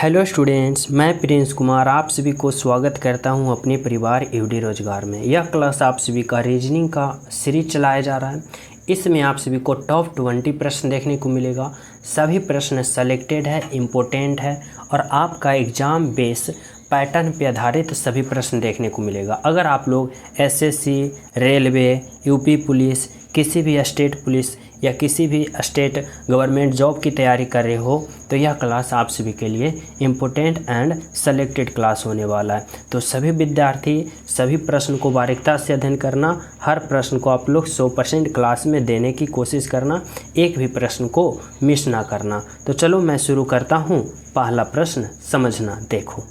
Hello students, मैं Prince Kumar आप सभी को स्वागत करता हूं अपने परिवार एवडी रोजगार में। यह क्लास आप सभी का रीजनिंग का सीरीज चलाया जा रहा है। इसमें आप सभी को टॉप 20 प्रश्न देखने को मिलेगा। सभी प्रश्न सेलेक्टेड है, इम्पोर्टेंट है और आपका एग्ज़ाम बेस पैटर्न पे आधारित सभी प्रश्न देखने को मिलेगा। अगर आप लोग एसएससी, रेलवे, यूपी पुलिस, किसी भी स्टेट पुलिस या किसी भी स्टेट गवर्नमेंट जॉब की तैयारी कर रहे हो तो यह क्लास आप सभी के लिए इम्पोर्टेंट एंड सेलेक्टेड क्लास होने वाला है। तो सभी विद्यार्थी सभी प्रश्न को बारीकता से अध्ययन करना, हर प्रश्न को आप लोग 100% क्लास में देने की कोशिश करना, एक भी प्रश्न को मिस ना करना। तो चलो मैं शुरू करता हूँ। पहला प्रश्न समझना, देखो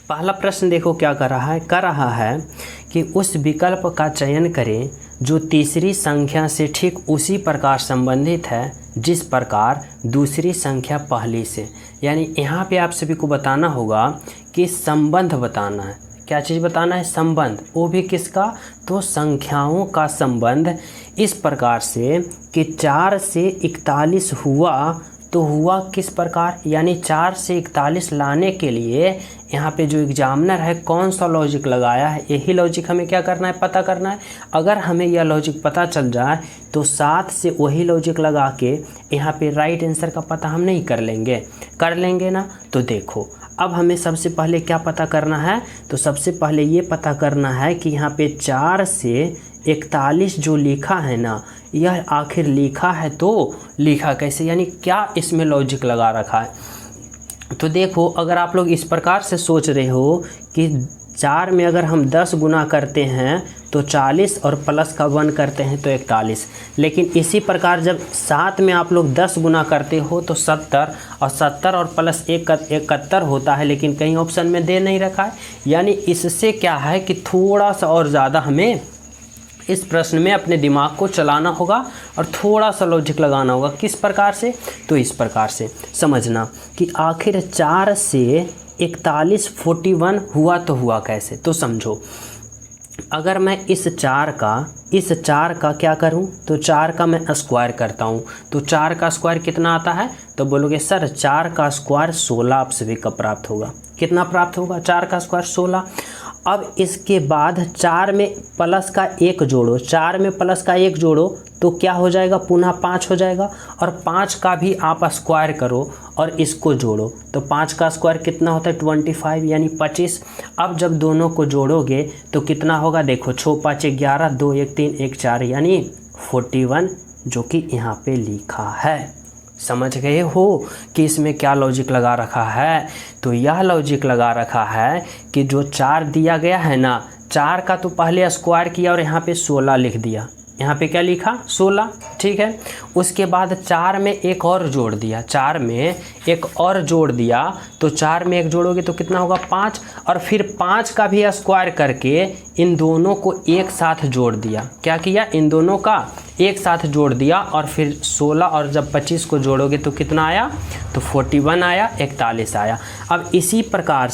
पहला प्रश्न देखो क्या कर रहा है कि उस विकल्प का चयन करें जो तीसरी संख्या से ठीक उसी प्रकार संबंधित है जिस प्रकार दूसरी संख्या पहली से। यानी यहाँ पे आप सभी को बताना होगा कि संबंध बताना है। क्या चीज़ बताना है? संबंध। वो भी किसका? तो संख्याओं का संबंध इस प्रकार से कि 4 से 41 हुआ तो हुआ किस प्रकार, यानी 4 से 41 लाने के लिए यहाँ पे जो एग्जामिनर है कौन सा लॉजिक लगाया है, यही लॉजिक हमें क्या करना है, पता करना है। अगर हमें यह लॉजिक पता चल जाए तो 7 से वही लॉजिक लगा के यहाँ पे राइट आंसर का पता हम नहीं कर लेंगे ना। तो देखो अब हमें सबसे पहले क्या पता करना है, तो सबसे पहले ये पता करना है कि यहाँ पे 4 से 41 जो लिखा है ना, यह आखिर लिखा है तो लिखा कैसे, यानी क्या इसमें लॉजिक लगा रखा है। तो देखो अगर आप लोग इस प्रकार से सोच रहे हो कि 4 में अगर हम 10 गुना करते हैं तो 40 और प्लस का 1 करते हैं तो 41, लेकिन इसी प्रकार जब 7 में आप लोग 10 गुना करते हो तो 70 और 70 और प्लस 71 होता है, लेकिन कहीं ऑप्शन में दे नहीं रखा है। यानी इससे क्या है कि थोड़ा सा और ज़्यादा हमें इस प्रश्न में अपने दिमाग को चलाना होगा और थोड़ा सा लॉजिक लगाना होगा। किस प्रकार से? तो इस प्रकार से समझना कि आखिर 4 से 41 41 हुआ तो हुआ कैसे। तो समझो अगर मैं इस 4 का क्या करूं, तो 4 का मैं स्क्वायर करता हूं तो 4 का स्क्वायर कितना आता है, तो बोलोगे सर 4 का स्क्वायर 16 आप सभी का प्राप्त होगा। कितना प्राप्त होगा? 4 का स्क्वायर 16। अब इसके बाद 4 में प्लस का 1 जोड़ो, 4 में प्लस का 1 जोड़ो तो क्या हो जाएगा, पुनः 5 हो जाएगा। और 5 का भी आप स्क्वायर करो और इसको जोड़ो तो 5 का स्क्वायर कितना होता है, 25 यानी 25। अब जब दोनों को जोड़ोगे तो कितना होगा, देखो 6 5 11, 2 1 3 1 4 यानी 41, जो कि यहाँ पे लिखा है। समझ गए हो कि इसमें क्या लॉजिक लगा रखा है? तो यह लॉजिक लगा रखा है कि जो 4 दिया गया है ना, 4 का तो पहले स्क्वायर किया और यहाँ पे 16 लिख दिया। यहाँ पे क्या लिखा? 16, ठीक है। उसके बाद 4 में एक और जोड़ दिया, 4 में एक और जोड़ दिया तो 4 में एक जोड़ोगे तो कितना होगा, 5। और फिर 5 का भी स्क्वायर करके इन दोनों को एक साथ जोड़ दिया। क्या किया? इन दोनों का एक साथ जोड़ दिया और फिर 16 और जब 25 को जोड़ोगे तो कितना आया, तो 41 आया, 41 आया। अब इसी प्रकार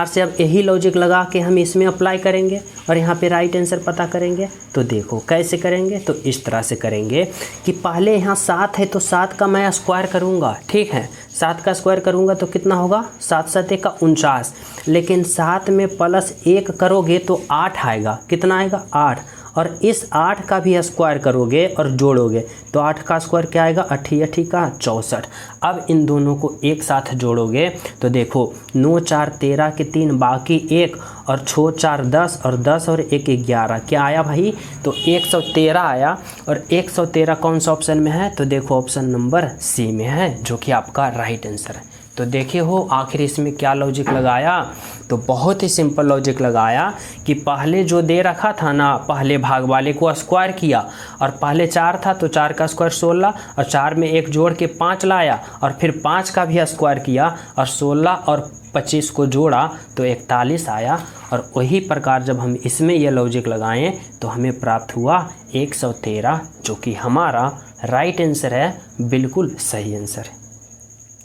से अब यही लॉजिक लगा के हम इसमें अप्लाई करेंगे और यहाँ पे राइट आंसर पता करेंगे। तो देखो कैसे करेंगे, तो इस तरह से करेंगे कि पहले यहाँ 7 है तो 7 का मैं स्क्वायर करूँगा, ठीक है। 7 का स्क्वायर करूँगा तो कितना होगा, 7 7 1 का 49, लेकिन 7 में प्लस 1 करोगे तो 8 आएगा। कितना आएगा? 8। और इस 8 का भी स्क्वायर करोगे और जोड़ोगे तो 8 का स्क्वायर क्या आएगा, 8 8 का 64। अब इन दोनों को एक साथ जोड़ोगे तो देखो 9 4 13 के 3 बाकी 1 और 6 4 10 और 10 और 1 11, क्या आया भाई, तो 113 आया। और 113 कौन सा ऑप्शन में है, तो देखो ऑप्शन नंबर सी में है, जो कि आपका राइट आंसर है। तो देखे हो आखिर इसमें क्या लॉजिक लगाया, तो बहुत ही सिंपल लॉजिक लगाया कि पहले जो दे रखा था ना, पहले भाग वाले को स्क्वायर किया और पहले 4 था तो 4 का स्क्वायर 16 और 4 में एक जोड़ के 5 लाया और फिर 5 का भी स्क्वायर किया और 16 और 25 को जोड़ा तो 41 आया। और वही प्रकार जब हम इसमें यह लॉजिक लगाएं तो हमें प्राप्त हुआ 113, जो कि हमारा राइट आंसर है, बिल्कुल सही आंसर है।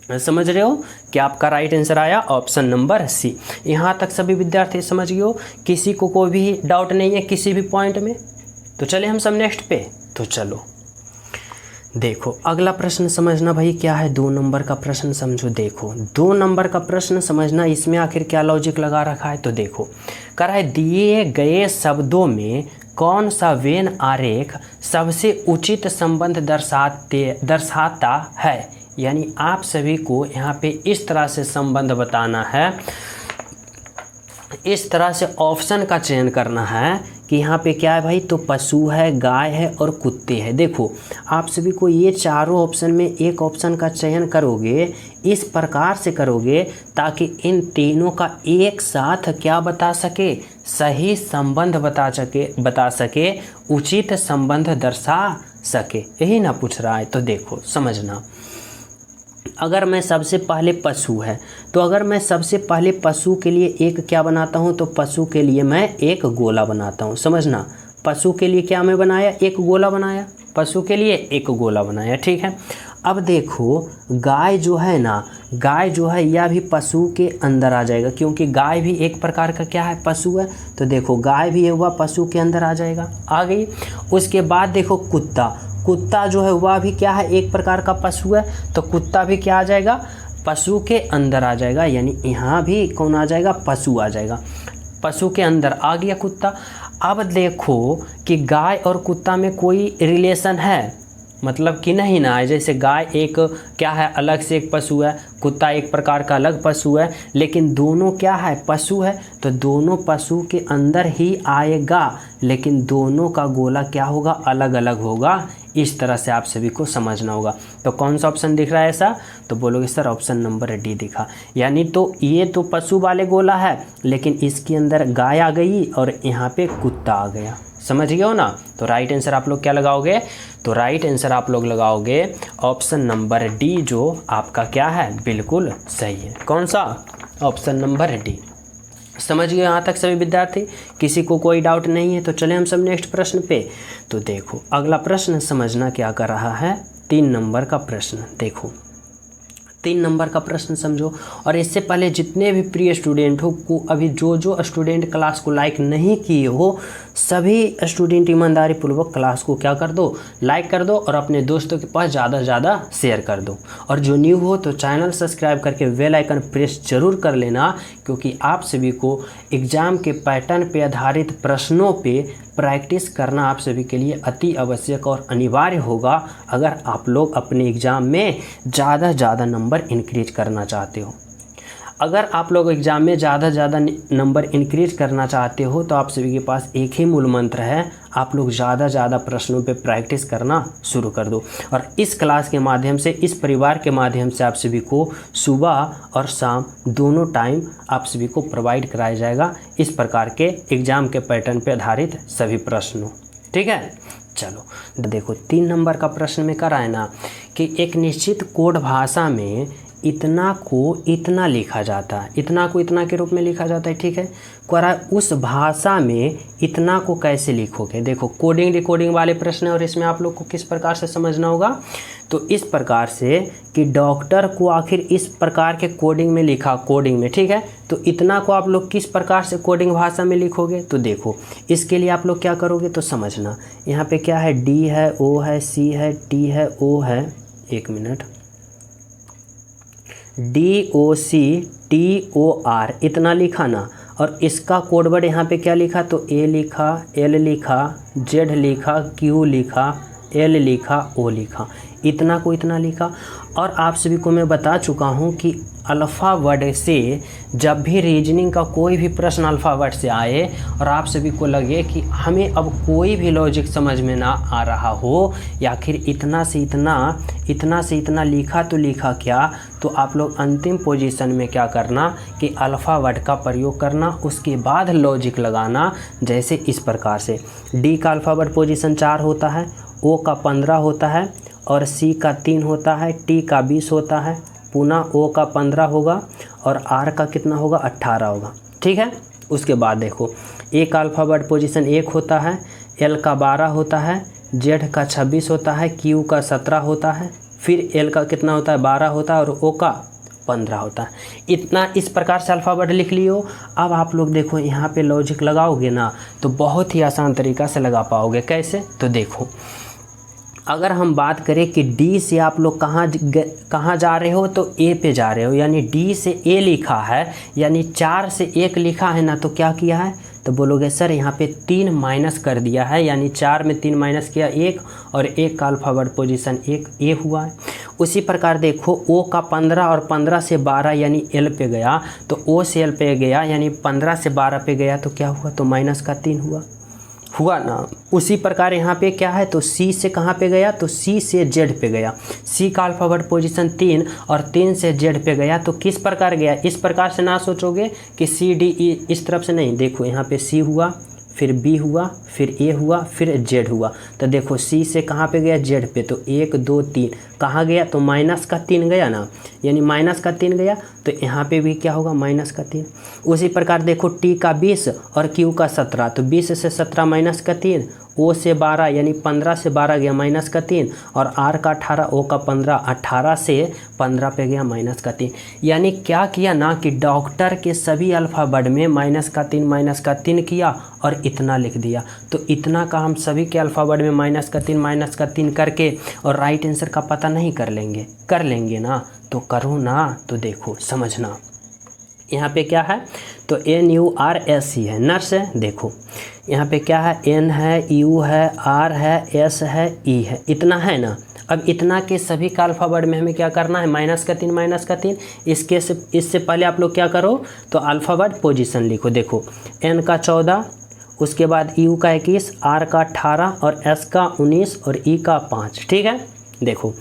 समझ रहे हो कि आपका राइट आंसर आया ऑप्शन नंबर सी। यहाँ तक सभी विद्यार्थी समझ गए हो, किसी को कोई भी डाउट नहीं है किसी भी पॉइंट में? तो चले हम सब नेक्स्ट पे। तो चलो देखो अगला प्रश्न समझना भाई क्या है, 2 नंबर का प्रश्न समझो। देखो 2 नंबर का प्रश्न समझना, इसमें आखिर क्या लॉजिक लगा रखा है। तो देखो कह रहा है दिए गए शब्दों में कौन सा वेन आरेख सबसे उचित संबंध दर्शाता है। यानी आप सभी को यहाँ पे इस तरह से संबंध बताना है, इस तरह से ऑप्शन का चयन करना है कि यहाँ पे क्या है भाई, तो पशु है, गाय है और कुत्ते हैं। देखो आप सभी को ये चारों ऑप्शन में एक ऑप्शन का चयन करोगे, इस प्रकार से करोगे ताकि इन तीनों का एक साथ क्या बता सके, सही संबंध बता सके, उचित संबंध दर्शा सके। यही ना पूछ रहा है। तो देखो समझना, अगर मैं सबसे पहले पशु है तो अगर मैं सबसे पहले पशु के लिए एक क्या बनाता हूँ, तो पशु के लिए मैं एक गोला बनाता हूँ। समझना, पशु के लिए क्या मैं बनाया, एक गोला बनाया, पशु के लिए एक गोला बनाया। ठीक है। अब देखो गाय जो है ना, गाय जो है यह भी पशु के अंदर आ जाएगा, क्योंकि गाय भी एक प्रकार का क्या है, पशु है। तो देखो गाय भी हुआ पशु के अंदर आ जाएगा, आ गई। उसके बाद देखो कुत्ता, कुत्ता जो है वह भी क्या है, एक प्रकार का पशु है। तो कुत्ता भी क्या आ जाएगा, पशु के अंदर आ जाएगा। यानी यहाँ भी कौन आ जाएगा, पशु आ जाएगा, पशु के अंदर आ गया कुत्ता। अब देखो कि गाय और कुत्ता में कोई रिलेशन है, मतलब कि नहीं ना है। जैसे गाय एक क्या है, अलग से एक पशु है, कुत्ता एक प्रकार का अलग पशु है, लेकिन दोनों क्या है, पशु है। तो दोनों पशु के अंदर ही आएगा, लेकिन दोनों का गोला क्या होगा, अलग अलग होगा। इस तरह से आप सभी को समझना होगा। तो कौन सा ऑप्शन दिख रहा है ऐसा, तो बोलोगे सर ऑप्शन नंबर डी दिखा। यानी तो ये तो पशु वाले गोला है, लेकिन इसके अंदर गाय आ गई और यहाँ पे कुत्ता आ गया। समझ गए हो ना। तो राइट आंसर आप लोग क्या लगाओगे, तो राइट आंसर आप लोग लगाओगे ऑप्शन नंबर डी, जो आपका क्या है, बिल्कुल सही है। कौन सा, ऑप्शन नंबर डी। समझ गए यहाँ तक सभी विद्यार्थी, किसी को कोई डाउट नहीं है। तो चले हम सब नेक्स्ट प्रश्न पे। तो देखो अगला प्रश्न समझना क्या कर रहा है, 3 नंबर का प्रश्न। देखो 3 नंबर का प्रश्न समझो। और इससे पहले जितने भी प्रिय स्टूडेंट हो को, अभी जो स्टूडेंट क्लास को लाइक नहीं किए हो, सभी स्टूडेंट ईमानदारी पूर्वक क्लास को क्या कर दो, लाइक कर दो और अपने दोस्तों के पास ज़्यादा से ज़्यादा शेयर कर दो। और जो न्यू हो तो चैनल सब्सक्राइब करके बेल आइकन प्रेस जरूर कर लेना, क्योंकि आप सभी को एग्ज़ाम के पैटर्न पे आधारित प्रश्नों पे प्रैक्टिस करना आप सभी के लिए अति आवश्यक और अनिवार्य होगा, अगर आप लोग अपने एग्ज़ाम में ज़्यादा से ज़्यादा नंबर इंक्रीज करना चाहते हो। अगर आप लोग एग्ज़ाम में ज़्यादा से ज़्यादा नंबर इंक्रीज करना चाहते हो तो आप सभी के पास एक ही मूल मंत्र है, आप लोग ज़्यादा से ज़्यादा प्रश्नों पे प्रैक्टिस करना शुरू कर दो। और इस क्लास के माध्यम से, इस परिवार के माध्यम से आप सभी को सुबह और शाम दोनों टाइम आप सभी को प्रोवाइड कराया जाएगा इस प्रकार के एग्ज़ाम के पैटर्न पे आधारित सभी प्रश्नों। ठीक है। चलो देखो 3 नंबर का प्रश्न में करा है ना कि एक निश्चित कोड भाषा में इतना को इतना लिखा जाता है, इतना को इतना के रूप में लिखा जाता है। ठीक है। करा उस भाषा में इतना को कैसे लिखोगे। देखो कोडिंग डिकोडिंग वाले प्रश्न है और इसमें आप लोग को किस प्रकार से समझना होगा, तो इस प्रकार से कि डॉक्टर को आखिर इस प्रकार के कोडिंग में लिखा, कोडिंग में। ठीक है। तो इतना को आप लोग किस प्रकार से कोडिंग भाषा में लिखोगे, तो देखो इसके लिए आप लोग क्या करोगे, तो समझना यहाँ पे क्या है, डी है, ओ है, सी है, टी है, ओ है, 1 मिनट, DOCTOR इतना लिखा ना। और इसका कोड वर्ड यहाँ पे क्या लिखा, तो ए लिखा, एल लिखा, जेड लिखा, क्यू लिखा, एल लिखा, ओ लिखा, इतना को इतना लिखा। और आप सभी को मैं बता चुका हूँ कि अल्फ़ा वर्ड से जब भी रीजनिंग का कोई भी प्रश्न अल्फ़ा वर्ड से आए और आप सभी को लगे कि हमें अब कोई भी लॉजिक समझ में ना आ रहा हो, या फिर इतना से इतना लिखा तो लिखा क्या, तो आप लोग अंतिम पोजीशन में क्या करना कि अल्फ़ा वर्ड का प्रयोग करना, उसके बाद लॉजिक लगाना। जैसे इस प्रकार से डी का अल्फ़ा वर्ड पोजीशन 4 होता है, ओ का 15 होता है और सी का 3 होता है, टी का 20 होता है, पुनः ओ का 15 होगा और आर का कितना होगा, 18 होगा। ठीक है। उसके बाद देखो ए का अल्फ़ाबेट पोजीशन 1 होता है, एल का 12 होता है, जेड का 26 होता है, क्यू का 17 होता है, फिर एल का कितना होता है, 12 होता है और ओ का 15 होता है। इतना इस प्रकार से अल्फ़ाबेट लिख लियो। अब आप लोग देखो यहाँ पे लॉजिक लगाओगे ना तो बहुत ही आसान तरीक़ा से लगा पाओगे। कैसे, तो देखो अगर हम बात करें कि डी से आप लोग कहाँ जा रहे हो, तो ए पे जा रहे हो, यानी डी से ए लिखा है, यानी 4 से 1 लिखा है ना, तो क्या किया है, तो बोलोगे सर यहाँ पे 3 माइनस कर दिया है, यानी 4 में 3 माइनस किया 1, और 1 का अल्फ़ाबेट पोजीशन 1 ए हुआ है। उसी प्रकार देखो ओ का 15 और 15 से 12 यानी एल पे गया, तो ओ से एल पे गया, यानी 15 से 12 पे गया, तो क्या हुआ, तो माइनस का 3 हुआ ना। उसी प्रकार यहाँ पे क्या है, तो सी से कहाँ पे गया, तो सी से जेड पे गया, सी का अल्फ़ाबेट पोजीशन 3 और 3 से जेड पे गया, तो किस प्रकार गया, इस प्रकार से ना सोचोगे कि सी डी ई इस तरफ से, नहीं, देखो यहाँ पे सी हुआ, फिर बी हुआ, फिर ए हुआ, फिर जेड हुआ, तो देखो सी से कहाँ पे गया, जेड पे, तो 1 2 3 कहाँ गया, तो माइनस का 3 गया ना, यानी माइनस का 3 गया, तो यहाँ पे भी क्या होगा, माइनस का 3। उसी प्रकार देखो टी का 20 और क्यू का 17, तो 20 से 17 माइनस का 3, ओ से 12 यानी 15 से 12 गया माइनस का 3, और आर का 18, ओ का 15, 18 से 15 पे गया माइनस का 3। यानी क्या किया ना कि डॉक्टर के सभी अल्फ़ाबेट में माइनस का 3 किया और इतना लिख दिया। तो इतना का हम सभी के अल्फ़ाबेट में माइनस का 3 करके और राइट आंसर का पता नहीं कर लेंगे ना, तो करो ना, तो देखो समझना यहाँ पे क्या है, तो NURSE है, नर्स है। देखो यहाँ पे क्या है, N है, U है, R है, S है, E है, इतना है ना। अब इतना के सभी का अल्फ़ाबेट में हमें क्या करना है, माइनस का 3 इससे पहले आप लोग क्या करो, तो अल्फ़ाबेट पोजीशन लिखो। देखो N का 14, उसके बाद U का 21, R का 18 और S का 19 और E का 5, ठीक है। देखो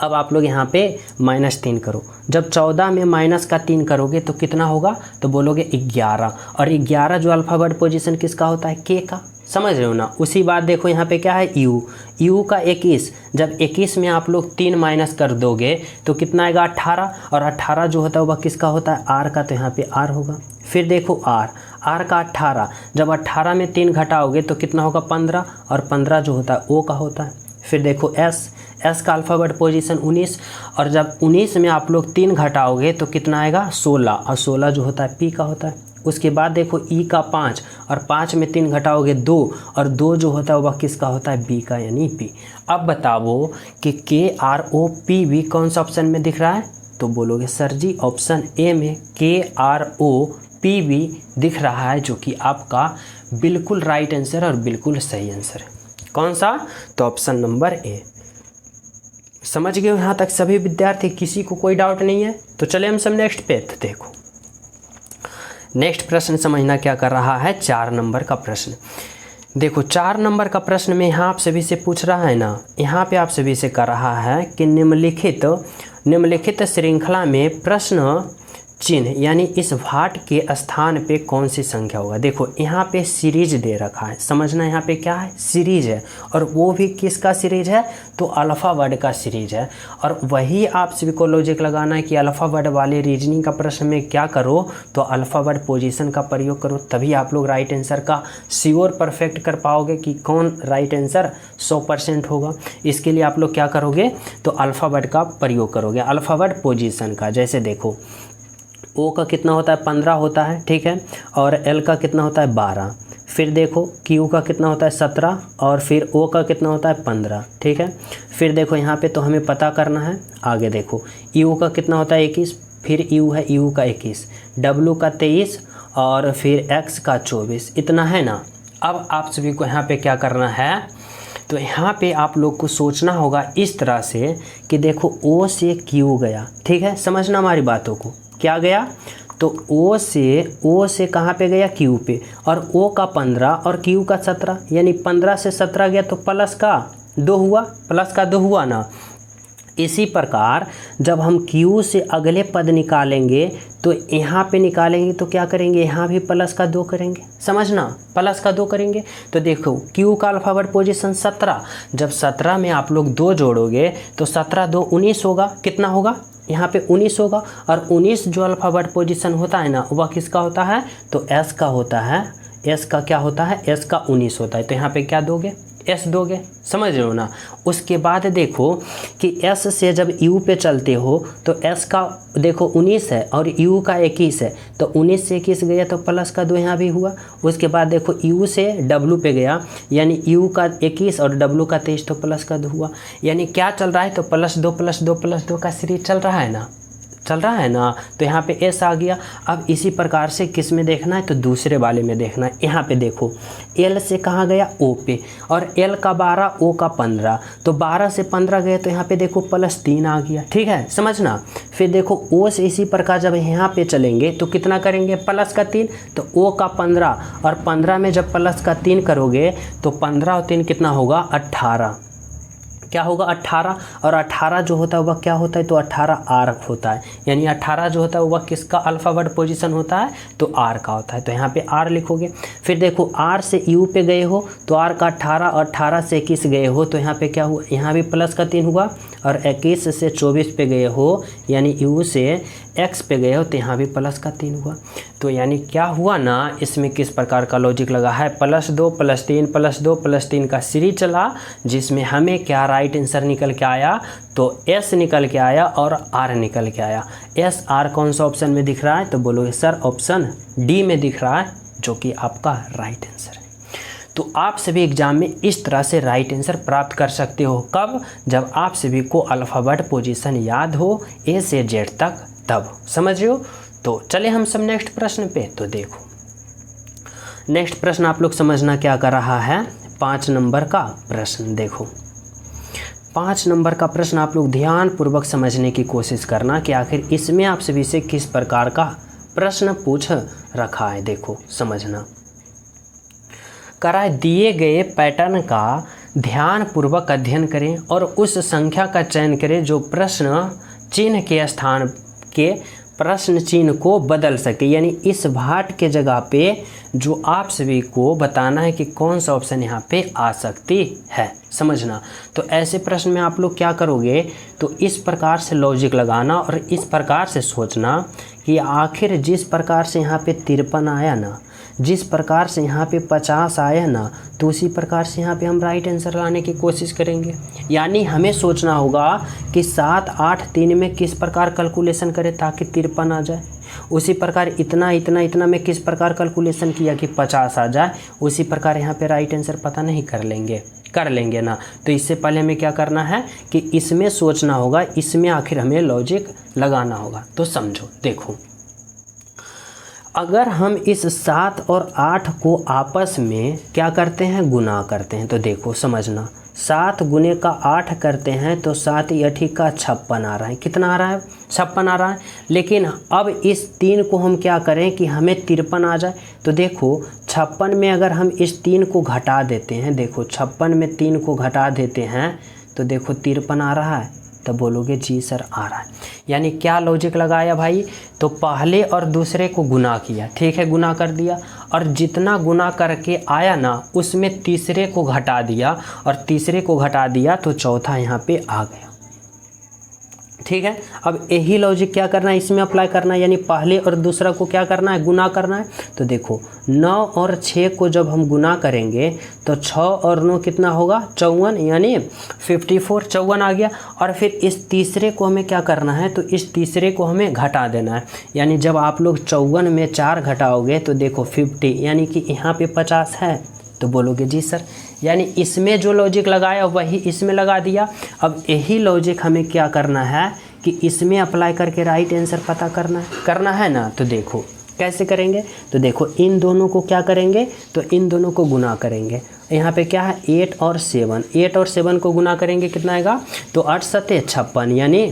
अब आप लोग यहाँ पे -3 करो, जब 14 में माइनस का 3 करोगे तो कितना होगा, तो बोलोगे 11, और 11 जो अल्फ़ाबेट पोजीशन किसका होता है, के का, समझ रहे हो ना। उसी बात देखो यहाँ पे क्या है, यू का 21, जब 21 में आप लोग 3 माइनस कर दोगे तो कितना आएगा, 18, और 18 जो होता है वह किसका होता है, आर का, तो यहाँ पे आर होगा। फिर देखो आर का 18, जब 18 में 3 घटाओगे तो कितना होगा, 15, और 15 जो होता है ओ का होता है। फिर देखो एस का अल्फ़ाबेट पोजीशन 19, और जब 19 में आप लोग 3 घटाओगे तो कितना आएगा, 16, और 16 जो होता है पी का होता है। उसके बाद देखो ई का 5, और 5 में 3 घटाओगे 2, और 2 जो होता है वह किसका होता है, बी का, यानी पी। अब बताओ कि KROPB कौन सा ऑप्शन में दिख रहा है, तो बोलोगे सर जी ऑप्शन ए में KROPB दिख रहा है, जो कि आपका बिल्कुल राइट आंसर और बिल्कुल सही आंसर है। कौन सा, तो ऑप्शन नंबर ए। समझ गए यहाँ तक सभी विद्यार्थी, किसी को कोई डाउट नहीं है, तो चले हम सब नेक्स्ट पे। तो देखो नेक्स्ट प्रश्न समझना क्या कर रहा है, 4 नंबर का प्रश्न। देखो 4 नंबर का प्रश्न में यहाँ आप सभी से पूछ रहा है ना, यहाँ पे आप सभी से कर रहा है कि निम्नलिखित श्रृंखला में प्रश्न चिन्ह यानी इस भाट के स्थान पे कौन सी संख्या होगा। देखो यहाँ पे सीरीज दे रखा है, समझना यहाँ पे क्या है, सीरीज है, और वो भी किसका सीरीज है, तो अल्फ़ाबेट का सीरीज है। और वही आप सभी को लॉजिक लगाना है कि अल्फ़ाबेट वाले रीजनिंग का प्रश्न में क्या करो, तो अल्फ़ाबेट पोजीशन का प्रयोग करो, तभी आप लोग राइट आंसर का श्योर परफेक्ट कर पाओगे कि कौन राइट आंसर 100% होगा। इसके लिए आप लोग क्या करोगे, तो अल्फ़ाबेट का प्रयोग करोगे, अल्फ़ाबेट पोजीशन का। जैसे देखो ओ का कितना होता है, 15 होता है, ठीक है, और एल का कितना होता है, 12। फिर देखो क्यू का कितना होता है, 17, और फिर ओ का कितना होता है, 15, ठीक है। फिर देखो यहाँ पे तो हमें पता करना है। आगे देखो यू का कितना होता है, 21, फिर यू है, यू का 21, डब्लू का 23, और फिर एक्स का 24, इतना है ना। अब आप सभी को यहाँ पे क्या करना है, तो यहाँ पे आप लोग को सोचना होगा इस तरह से कि देखो ओ से क्यू गया, ठीक है, समझना हमारी बातों को, क्या गया, तो ओ से कहाँ पे गया, क्यू पे, और ओ का 15 और क्यू का 17, यानी 15 से 17 गया तो प्लस का 2 हुआ ना। इसी प्रकार जब हम क्यू से अगले पद निकालेंगे तो यहाँ पे निकालेंगे तो क्या करेंगे, यहाँ भी प्लस का 2 करेंगे, समझना, प्लस का 2 करेंगे। तो देखो क्यू का अल्फ़ाबेट पोजीशन 17, जब 17 में आप लोग 2 जोड़ोगे तो 17 2 19 होगा, कितना होगा, यहाँ पे 19 होगा। और 19 जो अल्फ़ाबेट पोजीशन होता है ना, वह किसका होता है, तो एस का होता है। एस का क्या होता है, एस का 19 होता है। तो यहाँ पे क्या दोगे, s दोगे, समझ रहे हो ना। उसके बाद देखो कि s से जब u पे चलते हो तो s का देखो 19 है और u का 21 है, तो 19 से 21 गया तो प्लस का 2 यहाँ भी हुआ। उसके बाद देखो u से w पे गया, यानी u का 21 और w का 23, तो प्लस का 2 हुआ। यानी क्या चल रहा है, तो +2 का सीरीज चल रहा है ना, तो यहाँ पे s आ गया। अब इसी प्रकार से किस में देखना है, तो दूसरे वाले में देखना है। यहाँ पे देखो l से कहाँ गया, o पे, और l का 12 o का 15, तो 12 से 15 गए तो यहाँ पे देखो +3 आ गया, ठीक है, समझना। फिर देखो o से इसी प्रकार जब यहाँ पे चलेंगे तो कितना करेंगे, प्लस का 3, तो o का 15, और 15 में जब प्लस का 3 करोगे तो 15 और 3 कितना होगा, 18, क्या होगा 18, और 18 जो होता है वह क्या होता है, तो 18 आर्क होता है। यानी 18 जो होता है वह किसका अल्फ़ाबेट पोजीशन होता है, तो आर का होता है, तो यहाँ पे आर लिखोगे। फिर देखो आर से यू पे गए हो तो आर का 18, और 18 से 21 गए हो तो यहाँ पे क्या हुआ, यहाँ भी प्लस का 3 हुआ, और 21 से 24 पे गए हो यानी यू से एक्स पे गए हो तो यहाँ भी प्लस का 3 हुआ। तो यानी क्या हुआ ना, इसमें किस प्रकार का लॉजिक लगा है, +2 +3 +2 +3 का सीरीज चला, जिसमें हमें क्या राइट आंसर निकल के आया, तो एस निकल के आया और आर निकल के आया। एस आर कौन सा ऑप्शन में दिख रहा है, तो बोलोगे सर ऑप्शन डी में दिख रहा है, जो कि आपका राइट आंसर है। तो आप सभी एग्जाम में इस तरह से राइट आंसर प्राप्त कर सकते हो, कब, जब आप सभी को अल्फ़ाबेट पोजीशन याद हो ए से जेड तक, तब, समझ रहे हो। तो चले हम सब नेक्स्ट प्रश्न पे। तो देखो नेक्स्ट प्रश्न आप लोग समझना क्या कर रहा है, 5 नंबर का प्रश्न। देखो 5 नंबर का प्रश्न आप लोग ध्यानपूर्वक समझने की कोशिश करना कि आखिर इसमें आप सभी से किस प्रकार का प्रश्न पूछ रखा है। देखो समझना, कराए दिए गए पैटर्न का ध्यानपूर्वक अध्ययन करें और उस संख्या का चयन करें जो प्रश्न चिन्ह के स्थान के प्रश्न चिन्ह को बदल सके। यानी इस भाट के जगह पे जो आप सभी को बताना है कि कौन सा ऑप्शन यहाँ पे आ सकती है, समझना। तो ऐसे प्रश्न में आप लोग क्या करोगे, तो इस प्रकार से लॉजिक लगाना और इस प्रकार से सोचना कि आखिर जिस प्रकार से यहाँ पे 53 आया ना, जिस प्रकार से यहाँ पे 50 आया ना, तो उसी प्रकार से यहाँ पे हम राइट आंसर लाने की कोशिश करेंगे। यानी हमें सोचना होगा कि 7, 8, 3 में किस प्रकार कैलकुलेशन करें ताकि 53 आ जाए, उसी प्रकार इतना इतना इतना में किस प्रकार कैलकुलेशन किया कि 50 आ जाए, उसी प्रकार यहाँ पे राइट आंसर पता नहीं कर लेंगे ना। तो इससे पहले हमें क्या करना है कि इसमें सोचना होगा, इसमें आखिर हमें लॉजिक लगाना होगा। तो समझो, देखो अगर हम इस 7 और 8 को आपस में क्या करते हैं, गुना करते हैं, तो देखो समझना, 7 गुने का 8 करते हैं तो 7 × 8 का 56 आ रहा है। कितना आ रहा है, 56 आ रहा है। लेकिन अब इस 3 को हम क्या करें कि हमें 53 आ जाए। तो देखो 56 में अगर हम इस 3 को घटा देते हैं, देखो 56 में 3 को घटा देते हैं तो देखो 53 आ रहा है। तब बोलोगे जी सर आ रहा है। यानी क्या लॉजिक लगाया भाई, तो पहले और दूसरे को गुना किया, ठीक है, गुना कर दिया, और जितना गुना करके आया ना उसमें तीसरे को घटा दिया, और तीसरे को घटा दिया तो चौथा यहाँ पे आ गया, ठीक है। अब यही लॉजिक क्या करना है, इसमें अप्लाई करना है, यानी पहले और दूसरा को क्या करना है, गुना करना है। तो देखो 9 और 6 को जब हम गुना करेंगे तो 6 और 9 कितना होगा, 54, यानी 54, 54 आ गया। और फिर इस तीसरे को हमें क्या करना है, तो इस तीसरे को हमें घटा देना है। यानी जब आप लोग 54 में 4 घटाओगे तो देखो 50, यानी कि यहाँ पे 50 है। तो बोलोगे जी सर, यानी इसमें जो लॉजिक लगाया वही इसमें लगा दिया। अब यही लॉजिक हमें क्या करना है कि इसमें अप्लाई करके राइट आंसर पता करना है ना। तो देखो कैसे करेंगे, तो देखो इन दोनों को क्या करेंगे, तो इन दोनों को गुना करेंगे। यहाँ पे क्या है 8 और 7 को गुना करेंगे, कितना आएगा, तो 8 × 7 = 56, यानी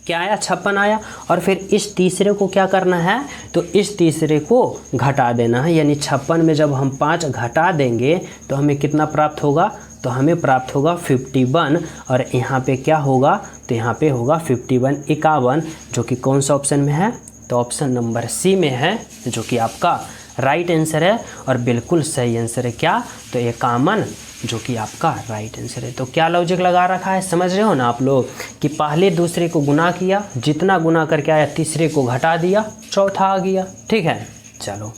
क्या आया, 56 आया। और फिर इस तीसरे को क्या करना है, तो इस तीसरे को घटा देना है। यानी 56 में जब हम 5 घटा देंगे तो हमें कितना प्राप्त होगा, तो हमें प्राप्त होगा 51। और यहाँ पे क्या होगा, तो यहाँ पे होगा 51 51, जो कि कौन सा ऑप्शन में है, तो ऑप्शन नंबर सी में है, जो कि आपका राइट आंसर है और बिल्कुल सही आंसर है। क्या, तो ये कॉमन, जो कि आपका राइट आंसर है। तो क्या लॉजिक लगा रखा है, समझ रहे हो ना आप लोग, कि पहले दूसरे को गुना किया, जितना गुना करके आया तीसरे को घटा दिया, चौथा आ गया, ठीक है। चलो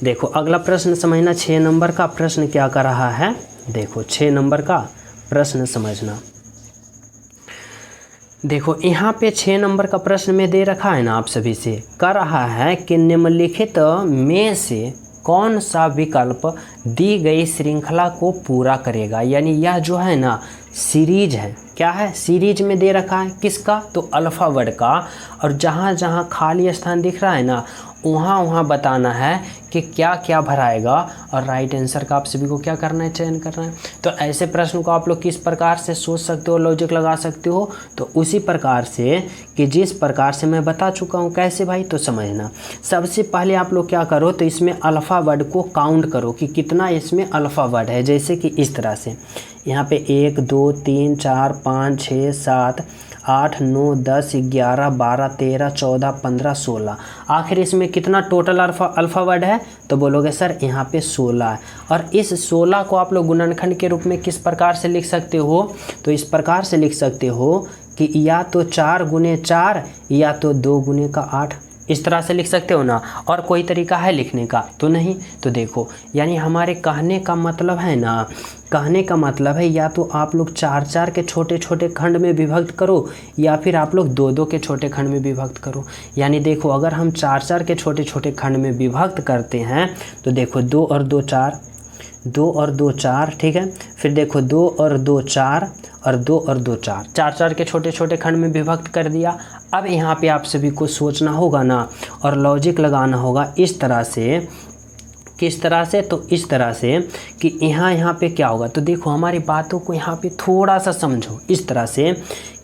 देखो अगला प्रश्न समझना, 6 नंबर का प्रश्न क्या कर रहा है। देखो 6 नंबर का प्रश्न समझना। देखो यहाँ पे 6 नंबर का प्रश्न में दे रखा है ना, आप सभी से कर रहा है कि निम्नलिखित में से कौन सा विकल्प दी गई श्रृंखला को पूरा करेगा। यानी यह जो है ना सीरीज है, क्या है सीरीज में दे रखा है किसका, तो अल्फ़ाबेट का। और जहाँ जहाँ खाली स्थान दिख रहा है ना वहाँ वहाँ बताना है कि क्या क्या भराएगा और राइट आंसर का आप सभी को क्या करना है, चयन करना है। तो ऐसे प्रश्न को आप लोग किस प्रकार से सोच सकते हो, लॉजिक लगा सकते हो, तो उसी प्रकार से कि जिस प्रकार से मैं बता चुका हूँ। कैसे भाई, तो समझना। सबसे पहले आप लोग क्या करो, तो इसमें अल्फ़ाबेट को काउंट करो कि कितना इसमें अल्फ़ाबेट है। जैसे कि इस तरह से यहाँ पे 1 2 3 4 5 6 7 8 9 10 11 12 13 14 15 16, आखिर इसमें कितना टोटल अल्फ़ाबेट है, तो बोलोगे सर यहाँ पे 16 है। और इस 16 को आप लोग गुणनखंड के रूप में किस प्रकार से लिख सकते हो, तो इस प्रकार से लिख सकते हो कि या तो 4 गुने 4 या तो 2 गुने का 8, इस तरह से लिख सकते हो ना। और कोई तरीका है लिखने का, तो नहीं। तो देखो यानी हमारे कहने का मतलब है ना, कहने का मतलब है या तो आप लोग 4 4 के छोटे छोटे खंड में विभक्त करो या फिर आप लोग 2 2 के छोटे खंड में विभक्त करो। यानी देखो अगर हम 4 4 के छोटे छोटे खंड में विभक्त करते हैं तो देखो 2 और 2 4, 2 और 2 4, ठीक है। फिर देखो 2 और 2 4 और 2 और 2 4, 4 4 के छोटे छोटे खंड में विभक्त कर दिया। अब यहाँ पे आप सभी को सोचना होगा ना और लॉजिक लगाना होगा इस तरह से। किस तरह से, तो इस तरह से कि यहाँ पे क्या होगा। तो देखो हमारी बातों को यहाँ पे थोड़ा सा समझो इस तरह से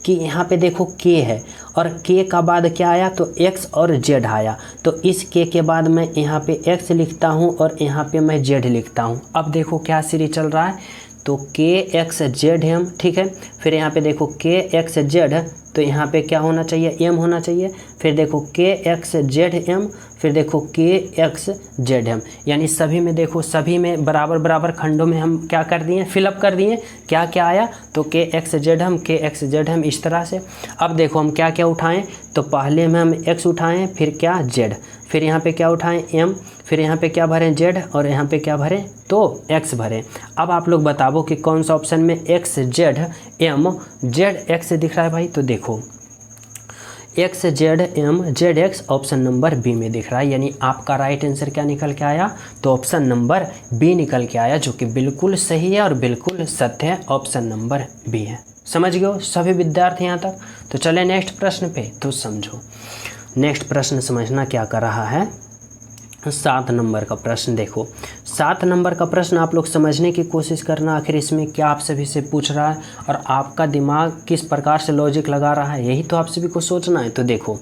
कि यहाँ पे देखो k है और k का बाद क्या आया, तो x और z आया। तो इस k के बाद मैं यहाँ पे x लिखता हूँ और यहाँ पे मैं z लिखता हूँ। अब देखो क्या सीरीज चल रहा है, तो k x z m, ठीक है। फिर यहाँ पे देखो k x z, तो यहाँ पे क्या होना चाहिए, m होना चाहिए। फिर देखो k x z m, फिर देखो k x z m, यानी सभी में देखो सभी में बराबर बराबर खंडों में हम क्या कर दिए, फिलअप कर दिए। क्या क्या आया, तो k x z m, k x z m, इस तरह से। अब देखो हम क्या क्या उठाएं, तो पहले में हम x उठाएं, फिर क्या z, फिर यहाँ पे क्या उठाएं m, फिर यहाँ पे क्या भरें z और यहाँ पे क्या भरें, तो x भरें। अब आप लोग बताओ कि कौन सा ऑप्शन में x z m z x दिख रहा है भाई, तो देखो x z m z x option number B में दिख रहा है। यानी आपका राइट आंसर क्या निकल के आया, तो ऑप्शन नंबर बी निकल के आया, जो कि बिल्कुल सही है और बिल्कुल सत्य है। ऑप्शन नंबर बी है। समझ गए हो सभी विद्यार्थी यहाँ तक। तो चले नेक्स्ट प्रश्न पे, तो समझो नेक्स्ट प्रश्न समझना क्या कर रहा है। 7 नंबर का प्रश्न देखो, 7 नंबर का प्रश्न आप लोग समझने की कोशिश करना, आखिर इसमें क्या आप सभी से पूछ रहा है और आपका दिमाग किस प्रकार से लॉजिक लगा रहा है, यही तो आप सभी को सोचना है। तो देखो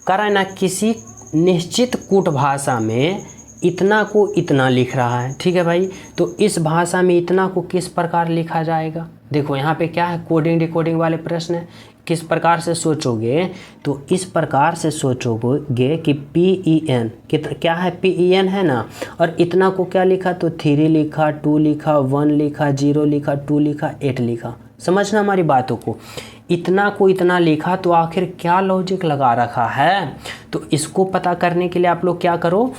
कह रहा है ना, किसी निश्चित कूट भाषा में इतना को इतना लिख रहा है, ठीक है भाई। तो इस भाषा में इतना को किस प्रकार लिखा जाएगा। देखो यहाँ पे क्या है, कोडिंग डिकोडिंग वाले प्रश्न है। किस प्रकार से सोचोगे, तो इस प्रकार से सोचोगे कि PEN क्या है, PEN है ना। और इतना को क्या लिखा, तो 3 लिखा, 2 लिखा, 1 लिखा, 0 लिखा, 2 लिखा, 8 लिखा। समझना हमारी बातों को, इतना को इतना लिखा, तो आखिर क्या लॉजिक लगा रखा है। तो इसको पता करने के लिए आप लोग क्या करो,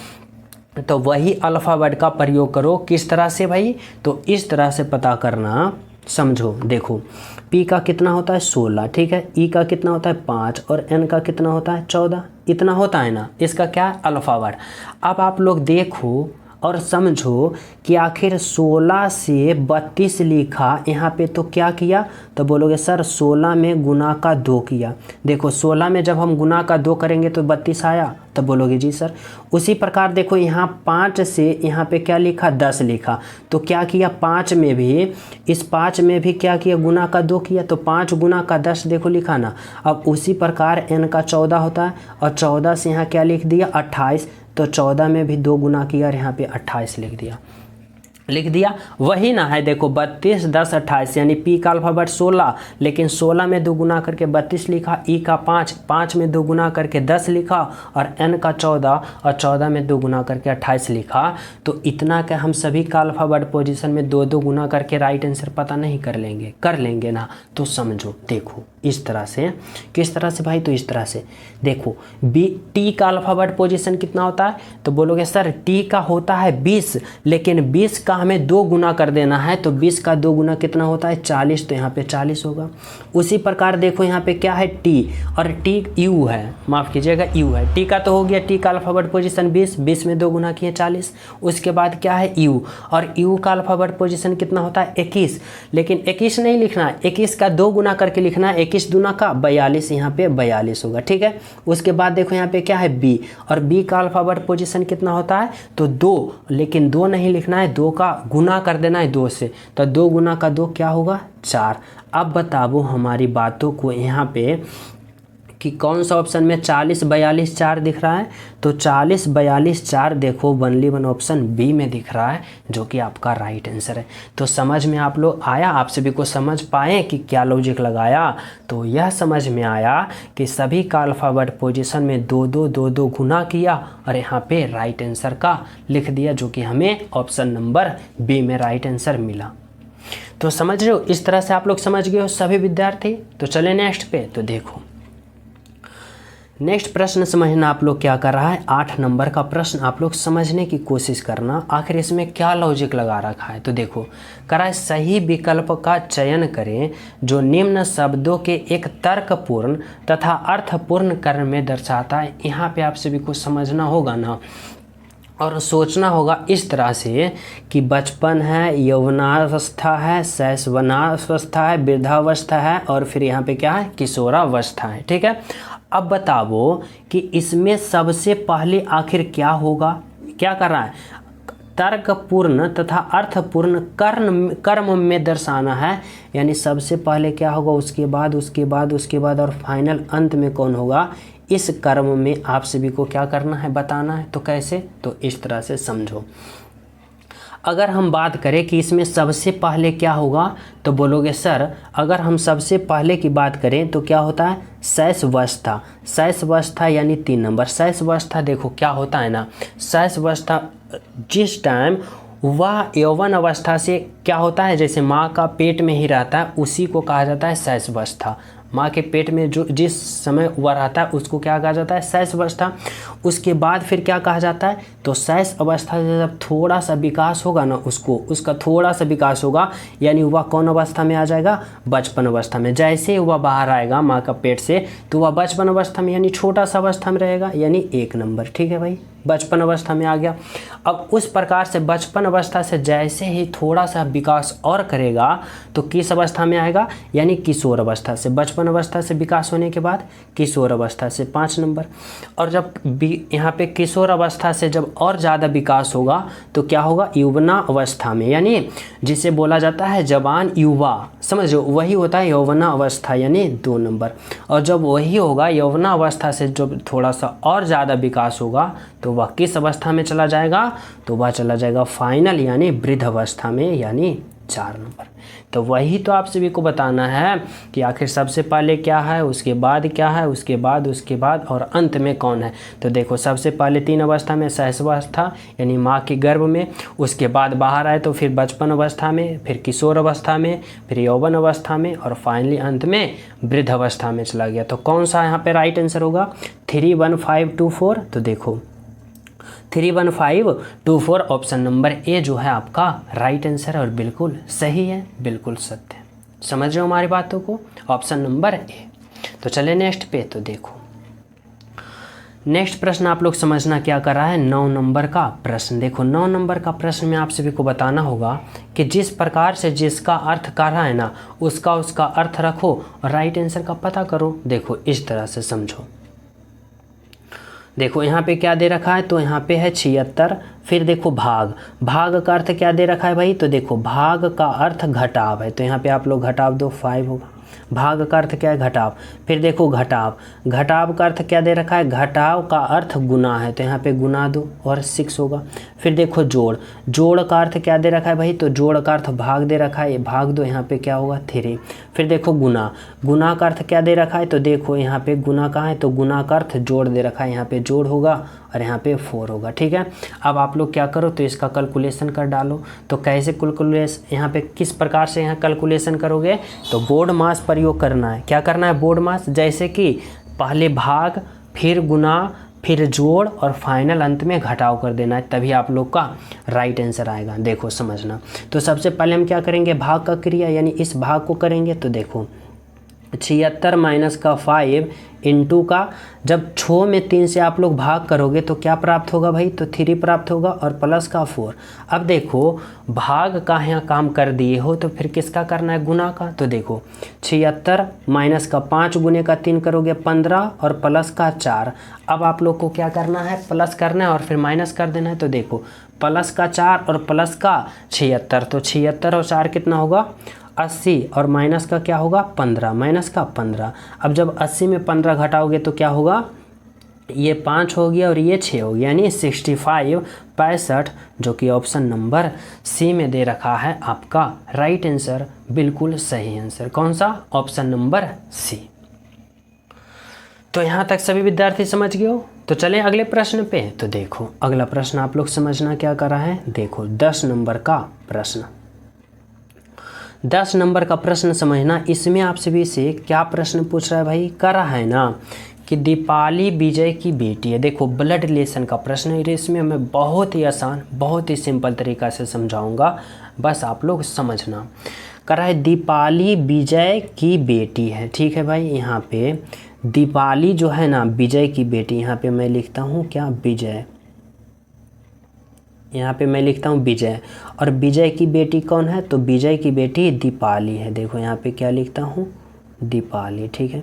तो वही अल्फ़ाबेट का प्रयोग करो। किस तरह से भाई, तो इस तरह से पता करना। समझो देखो P का कितना होता है 16, ठीक है। E का कितना होता है 5 और N का कितना होता है 14, इतना होता है ना। इसका क्या अल्फ़ाबेट। अब आप लोग देखो और समझो कि आखिर 16 से 32 लिखा यहाँ पे, तो क्या किया, तो बोलोगे सर 16 में गुना का 2 किया। देखो 16 में जब हम गुना का 2 करेंगे तो 32 आया, तब बोलोगे जी सर। उसी प्रकार देखो यहाँ 5 से यहाँ पे क्या लिखा, 10 लिखा, तो क्या किया 5 में भी, इस 5 में भी क्या किया, गुना का 2 किया, तो 5 गुना का 10 देखो लिखा ना। अब उसी प्रकार n का 14 होता है और 14 से यहाँ क्या लिख दिया 28, तो 14 में भी 2 गुना किया और यहाँ पे 28 लिख दिया। लिख दिया। वही ना है, देखो 32 10 28 यानी पी का अल्फ़ाबेट 16, लेकिन 16 में 2 गुना करके 32 लिखा, ई का 5, 5 में 2 गुना करके 10 लिखा, और एन का 14, और 14 में 2 गुना करके 28 लिखा। तो इतना क्या हम सभी का अल्फ़ाबेट पोजीशन में 2 गुना करके राइट आंसर पता नहीं कर लेंगे ना। तो समझो, देखो इस तरह से, किस तरह से भाई, तो इस तरह से देखो, टी का अल्फ़ाबेट पोजीशन कितना होता है, तो बोलोगे सर टी का होता है 20, लेकिन 20 का हमें 2 गुना कर देना है, तो 20 का 2 गुना कितना होता है 40, तो यहाँ पे 40 होगा। उसी प्रकार देखो यहाँ पे क्या है टी, और टी यू है, माफ़ कीजिएगा यू है, टी का तो हो गया, टी का अल्फ़ाबेट पोजीशन 20, 20 में 2 गुना किए 40। उसके बाद क्या है यू, और यू का अल्फ़ाबेट पोजीशन कितना होता है 21, लेकिन 21 नहीं लिखना है, 21 का 2 गुना करके लिखना है, 21 दूना का 42, यहाँ पे 42 होगा, ठीक है। उसके बाद देखो यहाँ पे क्या है बी, और बी का अल्फ़ाबेट पोजीशन कितना होता है, तो 2, लेकिन 2 नहीं लिखना है, 2 का गुना कर देना है 2 से, तो 2 गुना का 2 क्या होगा 4। अब बताओ हमारी बातों को यहाँ पे कि कौन सा ऑप्शन में 40 42 4 दिख रहा है, तो 40 42 4 देखो वनली वन ऑप्शन बी में दिख रहा है, जो कि आपका राइट आंसर है। तो समझ में आप लोग आया, आप सभी को समझ पाए कि क्या लॉजिक लगाया, तो यह समझ में आया कि सभी का अल्फ़ाबेट पोजीशन में 2 गुना किया, और यहाँ पे राइट आंसर का लिख दिया, जो कि हमें ऑप्शन नंबर बी में राइट आंसर मिला। तो समझ रहे हो, इस तरह से आप लोग समझ गए हो सभी विद्यार्थी। तो चले नेक्स्ट पे, तो देखो नेक्स्ट प्रश्न समझना आप लोग क्या कर रहा है, 8 नंबर का प्रश्न आप लोग समझने की कोशिश करना, आखिर इसमें क्या लॉजिक लगा रखा है। तो देखो करा है, सही विकल्प का चयन करें जो निम्न शब्दों के एक तर्कपूर्ण तथा अर्थपूर्ण कर्ण में दर्शाता है। यहाँ पे आप सभी को समझना होगा ना, और सोचना होगा इस तरह से कि बचपन है, यौवनावस्था है, शैशवावस्था है, वृद्धावस्था है, और फिर यहाँ पे क्या है किशोरावस्था है, ठीक है। अब बताओ कि इसमें सबसे पहले आखिर क्या होगा, क्या कर रहा है, तर्कपूर्ण तथा अर्थपूर्ण कर्म में दर्शाना है, यानी सबसे पहले क्या होगा, उसके बाद और फाइनल अंत में कौन होगा, इस कर्म में आप सभी को क्या करना है बताना है। तो कैसे, तो इस तरह से समझो। अगर हम बात करें कि इसमें सबसे पहले क्या होगा, तो बोलोगे सर अगर हम सबसे पहले की बात करें तो क्या होता है शैशवावस्था यानी 3 नंबर। शैशवावस्था देखो क्या होता है ना, शैशवावस्था जिस टाइम वह यौवन अवस्था से क्या होता है, जैसे माँ का पेट में ही रहता है, उसी को कहा जाता है शैशवावस्था। माँ के पेट में जो जिस समय वह रहता है उसको क्या कहा जाता है शैशवावस्था। उसके बाद फिर क्या कहा जाता है, तो शैश अवस्था से जब थोड़ा सा विकास होगा ना, उसका थोड़ा सा विकास होगा, यानी वह कौन अवस्था में आ जाएगा, बचपन अवस्था में। जैसे ही वह बाहर आएगा माँ का पेट से तो वह बचपन अवस्था में यानी छोटा सा अवस्था में रहेगा, यानी 1 नंबर, ठीक है भाई, बचपन अवस्था में आ गया। अब उस प्रकार से बचपन अवस्था से जैसे ही थोड़ा सा विकास और करेगा तो किस अवस्था में आएगा, यानी किशोर अवस्था से। बचपन अवस्था से विकास होने के बाद किशोर अवस्था से 5 नंबर। और जब यहाँ पे किशोर अवस्था से जब और ज़्यादा विकास होगा तो क्या होगा, यौवना अवस्था में, यानी जिसे बोला जाता है जवान युवा, समझो वही होता है यौवना अवस्था, यानी 2 नंबर। और जब वही होगा यौवना अवस्था से जब थोड़ा सा और ज़्यादा विकास होगा तो वह किस अवस्था में चला जाएगा, तो वह चला जाएगा फाइनल यानी वृद्ध अवस्था में, यानी 4 नंबर। तो वही तो आप सभी को बताना है कि आखिर सबसे पहले क्या है, उसके बाद क्या है, उसके बाद और अंत में कौन है। तो देखो सबसे पहले 3 अवस्था में शैशवावस्था यानी माँ के गर्भ में, उसके बाद बाहर आए तो फिर बचपन अवस्था में, फिर किशोर अवस्था में, फिर यौवन अवस्था में, और फाइनली अंत में वृद्ध अवस्था में चला गया। तो कौन सा यहाँ पे राइट आंसर होगा, 31524। तो देखो 31524 ऑप्शन नंबर ए जो है आपका राइट आंसर है, और बिल्कुल सही है, बिल्कुल सत्य है। समझ रहे हो हमारी बातों को, ऑप्शन नंबर ए। तो चले नेक्स्ट पे, तो देखो नेक्स्ट प्रश्न आप लोग समझना क्या कर रहा है, 9 नंबर का प्रश्न। देखो 9 नंबर का प्रश्न में आप सभी को बताना होगा कि जिस प्रकार से जिसका अर्थ कर रहा है ना उसका अर्थ रखो और राइट आंसर का पता करो। देखो इस तरह से समझो, देखो यहाँ पे क्या दे रखा है, तो यहाँ पे है 76। फिर देखो भाग का अर्थ क्या दे रखा है भाई, तो देखो भाग का अर्थ घटाव है, तो यहाँ पे आप लोग घटाव दो 5 होगा। भाग का अर्थ क्या है, घटाव। फिर देखो घटाव, घटाव का अर्थ क्या दे रखा है, घटाव का अर्थ गुना है, तो यहाँ पे गुना दो और 6 होगा। फिर देखो जोड़, जोड़ का अर्थ क्या दे रखा है भाई, तो जोड़ का अर्थ भाग दे रखा है, ये भाग दो, यहाँ पे क्या होगा 3। फिर देखो गुना, गुना का अर्थ क्या दे रखा है, तो देखो यहाँ पे गुना कहाँ है, तो गुना का अर्थ जोड़ दे रखा है, यहाँ पे जोड़ होगा और यहाँ पे 4 होगा। ठीक है, अब आप लोग क्या करो, तो इसका कैलकुलेशन कर डालो। तो कैसे कैलकुलेशन, यहाँ पे किस प्रकार से यहाँ कैलकुलेशन करोगे, तो बोर्ड मास प्रयोग करना है। क्या करना है, बोर्ड मास, जैसे कि पहले भाग, फिर गुना, फिर जोड़ और फाइनल अंत में घटाव कर देना है, तभी आप लोग का राइट आंसर आएगा। देखो समझना, तो सबसे पहले हम क्या करेंगे, भाग का क्रिया यानी इस भाग को करेंगे। तो देखो 76 माइनस का 5 इंटू का, जब 6 में 3 से आप लोग भाग करोगे तो क्या प्राप्त होगा भाई, तो 3 प्राप्त होगा और प्लस का 4। अब देखो भाग का यहाँ काम कर दिए हो, तो फिर किसका करना है, गुना का। तो देखो 76 माइनस का 5 गुने का 3 करोगे 15 और प्लस का 4। अब आप लोग को क्या करना है, प्लस करना है और फिर माइनस कर देना है। तो देखो प्लस का 4 और प्लस का 76, तो 76 और 4 कितना होगा 80 और माइनस का क्या होगा 15, माइनस का 15। अब जब 80 में 15 घटाओगे तो क्या होगा, ये 5 हो गया और ये 6 हो गया, यानी 65 65, जो कि ऑप्शन नंबर सी में दे रखा है आपका राइट आंसर, बिल्कुल सही आंसर। कौन सा, ऑप्शन नंबर सी। तो यहाँ तक सभी विद्यार्थी समझ गए हो। तो चलें अगले प्रश्न पे। तो देखो अगला प्रश्न आप लोग समझना क्या कर रहा है, देखो 10 नंबर का प्रश्न, 10 नंबर का प्रश्न समझना। इसमें आप सभी से क्या प्रश्न पूछ रहा है भाई, कर रहा है ना कि दीपाली विजय की बेटी है। देखो ब्लड रिलेशन का प्रश्न है, इसमें मैं बहुत ही आसान, बहुत ही सिंपल तरीका से समझाऊंगा, बस आप लोग समझना। कर रहा है दीपाली विजय की बेटी है। ठीक है भाई, यहाँ पे दीपाली जो है ना विजय की बेटी, यहाँ पे मैं लिखता हूँ क्या, विजय, यहाँ पे मैं लिखता हूँ विजय, और विजय की बेटी कौन है, तो विजय की बेटी दीपाली है। देखो यहाँ पे क्या लिखता हूँ, दीपाली। ठीक है,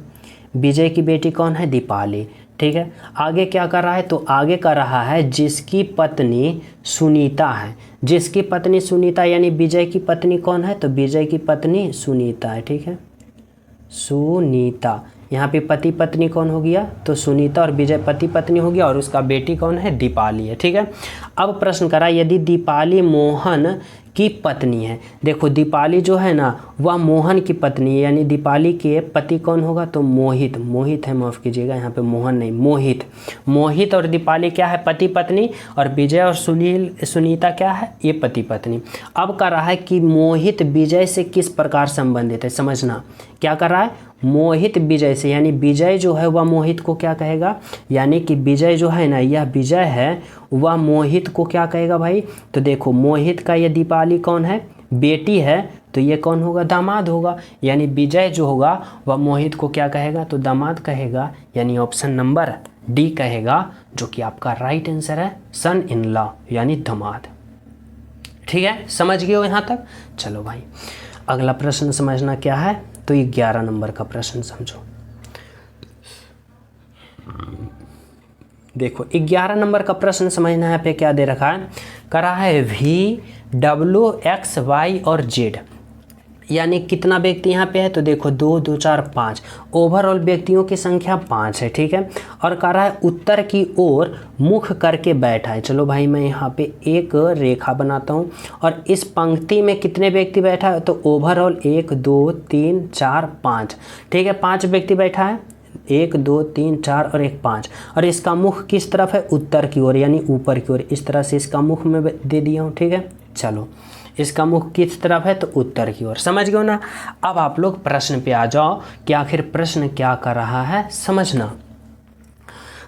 विजय की बेटी कौन है, दीपाली। ठीक है, आगे क्या कर रहा है, तो आगे कर रहा है जिसकी पत्नी सुनीता है, जिसकी पत्नी सुनीता, यानी विजय की पत्नी कौन है, तो विजय की पत्नी सुनीता है। ठीक है, सुनीता, यहाँ पे पति पत्नी कौन हो गया, तो सुनीता और विजय पति पत्नी हो गया, और उसका बेटी कौन है, दीपाली है। ठीक है, अब प्रश्न करा यदि दीपाली मोहन की पत्नी है। देखो दीपाली जो है ना वह मोहन की पत्नी है, यानी दीपाली के पति कौन होगा, तो मोहित, मोहित है, माफ़ कीजिएगा यहाँ पे मोहन नहीं, मोहित। मोहित और दीपाली क्या है, पति पत्नी, और विजय और सुनीता क्या है, ये पति पत्नी। अब कर रहा है कि मोहित विजय से किस प्रकार संबंधित है, समझना। क्या कर रहा है, मोहित विजय से, यानी विजय जो है वह मोहित को क्या कहेगा, यानी कि विजय जो है ना, यह विजय है वह मोहित को क्या कहेगा भाई, तो देखो मोहित का ये दीपाली कौन है, बेटी है, तो ये कौन होगा, दामाद होगा, यानी विजय जो होगा वह मोहित को क्या कहेगा, तो दामाद कहेगा, यानी ऑप्शन नंबर डी कहेगा, जो कि आपका राइट आंसर है, सन इन लॉ यानी दामाद। ठीक है, समझ गए हो यहाँ तक। चलो भाई अगला प्रश्न समझना क्या है, तो ये 11 नंबर का प्रश्न समझो। देखो 11 नंबर का प्रश्न समझना है, पे क्या दे रखा है, करा है V W X Y और Z, यानी कितना व्यक्ति यहाँ पे है, तो देखो 2 2 4 5, ओवरऑल व्यक्तियों की संख्या 5 है। ठीक है, और कह रहा है उत्तर की ओर मुख करके बैठा है। चलो भाई मैं यहाँ पे एक रेखा बनाता हूँ, और इस पंक्ति में कितने व्यक्ति बैठा है, तो ओवरऑल 1 2 3 4 5। ठीक है, 5 व्यक्ति बैठा है, 1 2 3 4 और 1 5, और इसका मुख किस तरफ है, उत्तर की ओर यानी ऊपर की ओर, इस तरह से इसका मुख में दे दिया हूँ। ठीक है, चलो इसका मुख किस तरफ है, तो उत्तर की ओर। समझ गए ना। अब आप लोग प्रश्न पे आ जाओ कि आखिर प्रश्न क्या कर रहा है, समझना।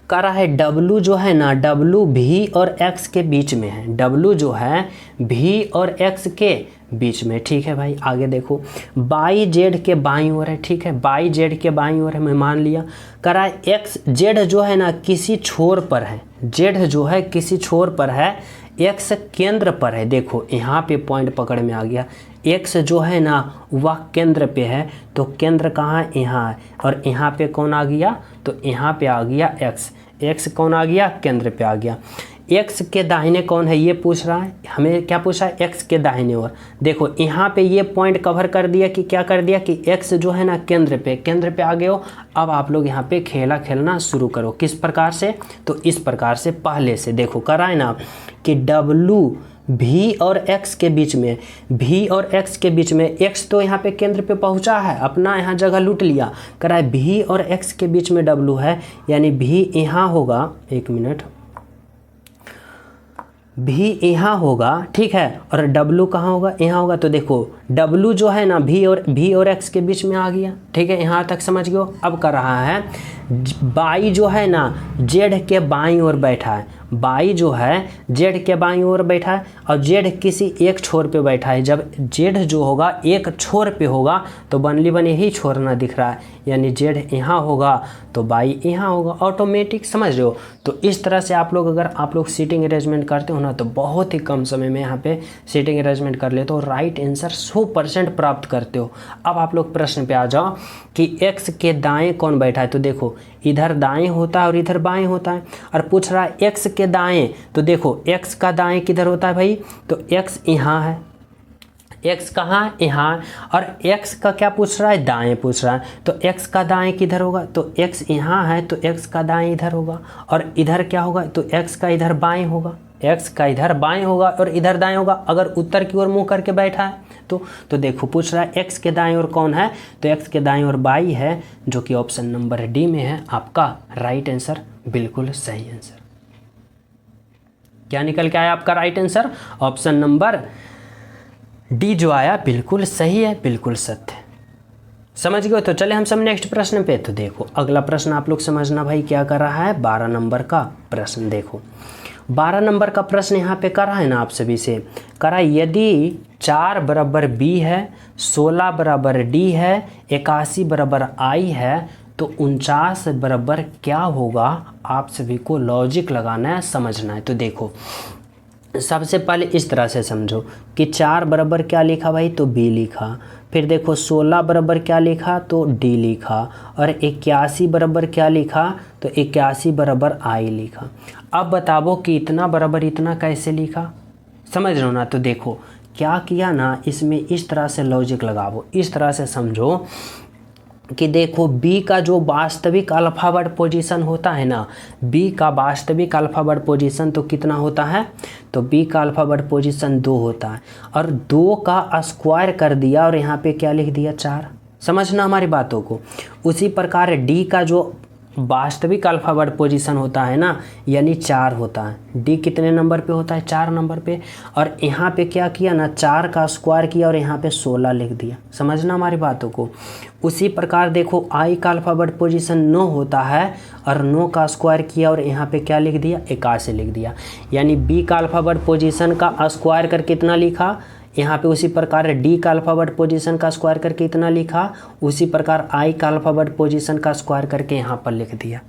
कर रहा है W जो है ना, W V और X के बीच में है, W जो है V और X के बीच में। ठीक है भाई, आगे देखो बाई जेड के बाईं ओर है। ठीक है, बाई जेड के बाईं ओर है, मैं मान लिया। कह रहा है एक्स जेड जो है ना किसी छोर पर है, जेड जो है किसी छोर पर है, एक्स केंद्र पर है। देखो यहाँ पे पॉइंट पकड़ में आ गया, एक्स जो है ना वह केंद्र पे है, तो केंद्र कहाँ है, यहाँ है, और यहाँ पे कौन आ गया, तो यहाँ पे आ गया एक्स, एक्स कौन आ गया, केंद्र पे आ गया। एक्स के दाहिने कौन है ये पूछ रहा है, हमें क्या पूछा है, एक्स के दाहिने ओर। देखो यहाँ पे ये पॉइंट कवर कर दिया कि क्या कर दिया कि एक्स जो है ना केंद्र पे आ गए हो। अब आप लोग यहाँ पे खेलना शुरू करो। किस प्रकार से, तो इस प्रकार से पहले से देखो कराए ना कि डब्लू भी और एक्स के बीच में, भी और एक्स के बीच में एक्स तो यहाँ पे केंद्र पे पहुँचा है, अपना यहाँ जगह लूट लिया। कराए भी और एक्स के बीच में डब्लू है, यानी भी यहाँ होगा, एक मिनट, भी यहाँ होगा, ठीक है, और डब्लू कहाँ होगा, यहाँ होगा। तो देखो डब्लू जो है ना भी और एक्स के बीच में आ गया, ठीक है, यहाँ तक समझ गए हो। अब कर रहा है बाई जो है ना जेड के बाईं ओर बैठा है, बाई जो है जेड के बाईं ओर बैठा है और जेड किसी एक छोर पे बैठा है। जब जेड जो होगा एक छोर पे होगा तो बनली बन यही छोर ना दिख रहा है, यानी जेड यहाँ होगा तो बाई यहाँ होगा, ऑटोमेटिक, समझ रहे हो। तो इस तरह से आप लोग अगर आप लोग सीटिंग अरेंजमेंट करते हो ना तो बहुत ही कम समय में यहाँ पे सीटिंग अरेंजमेंट कर लेते हो, राइट आंसर 100% प्राप्त करते हो। अब आप लोग प्रश्न पे आ जाओ कि एक्स के दाएं कौन बैठा है। तो देखो इधर दाएं होता है और इधर बाएं होता है, और पूछ रहा है एक्स के दाएं। तो देखो एक्स का दाएं किधर होता है भाई, तो एक्स यहाँ है, एक्स कहाँ है, यहाँ, और एक्स का क्या पूछ रहा है, दाएं पूछ रहा है। तो एक्स का दाएं किधर होगा, तो एक्स यहाँ है तो एक्स का दाएं इधर होगा, और इधर क्या होगा, तो एक्स का इधर बाएं होगा, एक्स का इधर बाएं होगा और इधर दाएं होगा। अगर उत्तर की ओर मुंह करके बैठा है तो देखो पूछ रहा है एक्स के दाएं ओर कौन है, तो एक्स के दाएं ओर बाई है, जो कि ऑप्शन नंबर डी में है आपका राइट आंसर, बिल्कुल सही आंसर। क्या निकल के आया आपका right answer, option number D जो आया बिल्कुल सही है, बिल्कुल सत्य, समझ गए। तो चले हम सब नेक्स्ट प्रश्न पे। तो देखो अगला प्रश्न आप लोग समझना भाई क्या कर रहा है, 12 नंबर का प्रश्न। देखो 12 नंबर का प्रश्न यहाँ पे करा है ना आप सभी से, करा यदि 4 बराबर बी है, 16 बराबर डी है, 81 बराबर आई है, तो 49 बराबर क्या होगा, आप सभी को लॉजिक लगाना है, समझना है। तो देखो सबसे पहले इस तरह से समझो कि 4 बराबर क्या लिखा भाई, तो बी लिखा, फिर देखो 16 बराबर क्या लिखा, तो डी लिखा, और 81 बराबर क्या लिखा, तो 81 बराबर आई लिखा। अब बताओ कि इतना बराबर इतना कैसे लिखा, समझ रहे हो ना। तो देखो क्या किया ना, इसमें इस तरह से लॉजिक लगाओ, इस तरह से समझो कि देखो बी का जो वास्तविक अल्फ़ाबेट पोजीशन होता है ना, बी का वास्तविक अल्फ़ाबेट पोजीशन तो कितना होता है, तो बी का अल्फ़ाबेट पोजीशन 2 होता है, और 2 का स्क्वायर कर दिया और यहाँ पे क्या लिख दिया 4, समझना हमारी बातों को। उसी प्रकार डी का जो वास्तविक अल्फ़ाबेट पोजीशन होता है ना, यानी 4 होता है। डी कितने नंबर पे होता है, 4 नंबर पे, और यहाँ पे क्या किया ना 4 का स्क्वायर किया और यहाँ पे 16 लिख दिया, समझना हमारी बातों को। उसी प्रकार देखो आई का अल्फ़ाबेट पोजीशन 9 होता है, और 9 का स्क्वायर किया और यहाँ पे क्या लिख दिया 81 लिख दिया, यानी बी का अल्फ़ाबेट पोजीशन का स्क्वायर करके कितना लिखा यहाँ पे। उसी प्रकार डी का अल्फ़ाबेट पोजीशन का स्क्वायर करके इतना लिखा, उसी प्रकार आई का अल्फ़ाबेट पोजीशन का स्क्वायर करके यहाँ पर लिख दिया,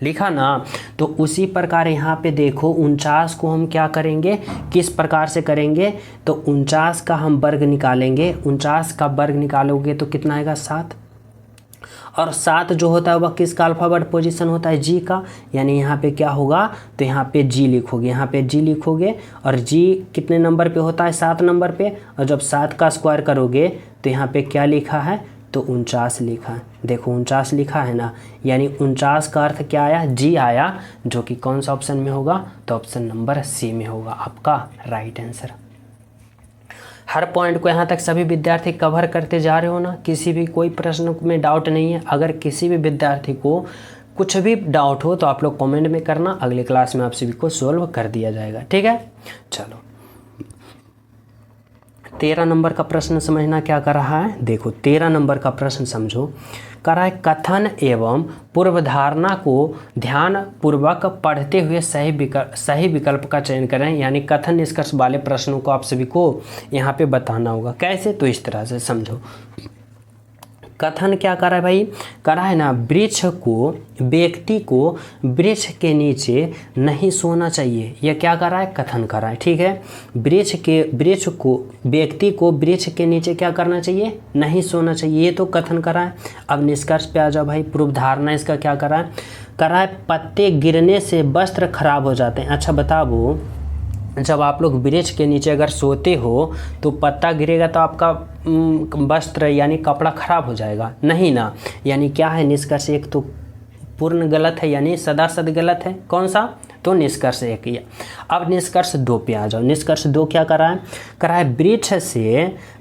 लिखा ना। तो उसी प्रकार यहाँ पे देखो 49 को हम क्या करेंगे, किस प्रकार से करेंगे, तो 49 का हम वर्ग निकालेंगे, 49 का वर्ग निकालोगे तो कितना आएगा 7, और 7 जो होता है वह किसका अल्फ़ाबेट पोजीशन होता है, जी का, यानी यहाँ पे क्या होगा, तो यहाँ पे जी लिखोगे, यहाँ पे जी लिखोगे, और जी कितने नंबर पे होता है 7 नंबर पे, और जब 7 का स्क्वायर करोगे तो यहाँ पे क्या लिखा है, तो 49 लिखा है। देखो 49 लिखा है ना, यानी 49 का अर्थ क्या आया, जी आया, जो कि कौन सा ऑप्शन में होगा, तो ऑप्शन नंबर सी में होगा आपका राइट आंसर। हर पॉइंट को यहाँ तक सभी विद्यार्थी कवर करते जा रहे हो ना, किसी भी कोई प्रश्न में डाउट नहीं है। अगर किसी भी विद्यार्थी को कुछ भी डाउट हो तो आप लोग कमेंट में करना, अगले क्लास में आप सभी को सोल्व कर दिया जाएगा, ठीक है। चलो 13 नंबर का प्रश्न समझना क्या कर रहा है। देखो 13 नंबर का प्रश्न समझो, कर रहा है कथन एवं पूर्वधारणा को ध्यान पूर्वक पढ़ते हुए सही विकल्प का चयन करें, यानी कथन निष्कर्ष वाले प्रश्नों को आप सभी को यहाँ पे बताना होगा। कैसे, तो इस तरह से समझो। कथन क्या कर रहा है भाई, कर रहा है ना व्यक्ति को वृक्ष के नीचे नहीं सोना चाहिए, यह क्या कर रहा है, कथन कर रहा है, ठीक है। व्यक्ति को वृक्ष के नीचे क्या करना चाहिए, नहीं सोना चाहिए, ये तो कथन कर रहा है। अब निष्कर्ष पे आ जाओ भाई, पूर्व धारणा इसका क्या कर रहा है, करा है पत्ते गिरने से वस्त्र खराब हो जाते हैं। अच्छा बताओ, जब आप लोग वृक्ष के नीचे अगर सोते हो तो पत्ता गिरेगा तो आपका वस्त्र यानी कपड़ा खराब हो जाएगा? नहीं ना। यानी क्या है निष्कर्ष एक तो पूर्ण गलत है, यानी सदासद गलत है। कौन सा? तो निष्कर्ष एक ही है। अब निष्कर्ष 2 पे आ जाओ। निष्कर्ष 2 क्या करा है?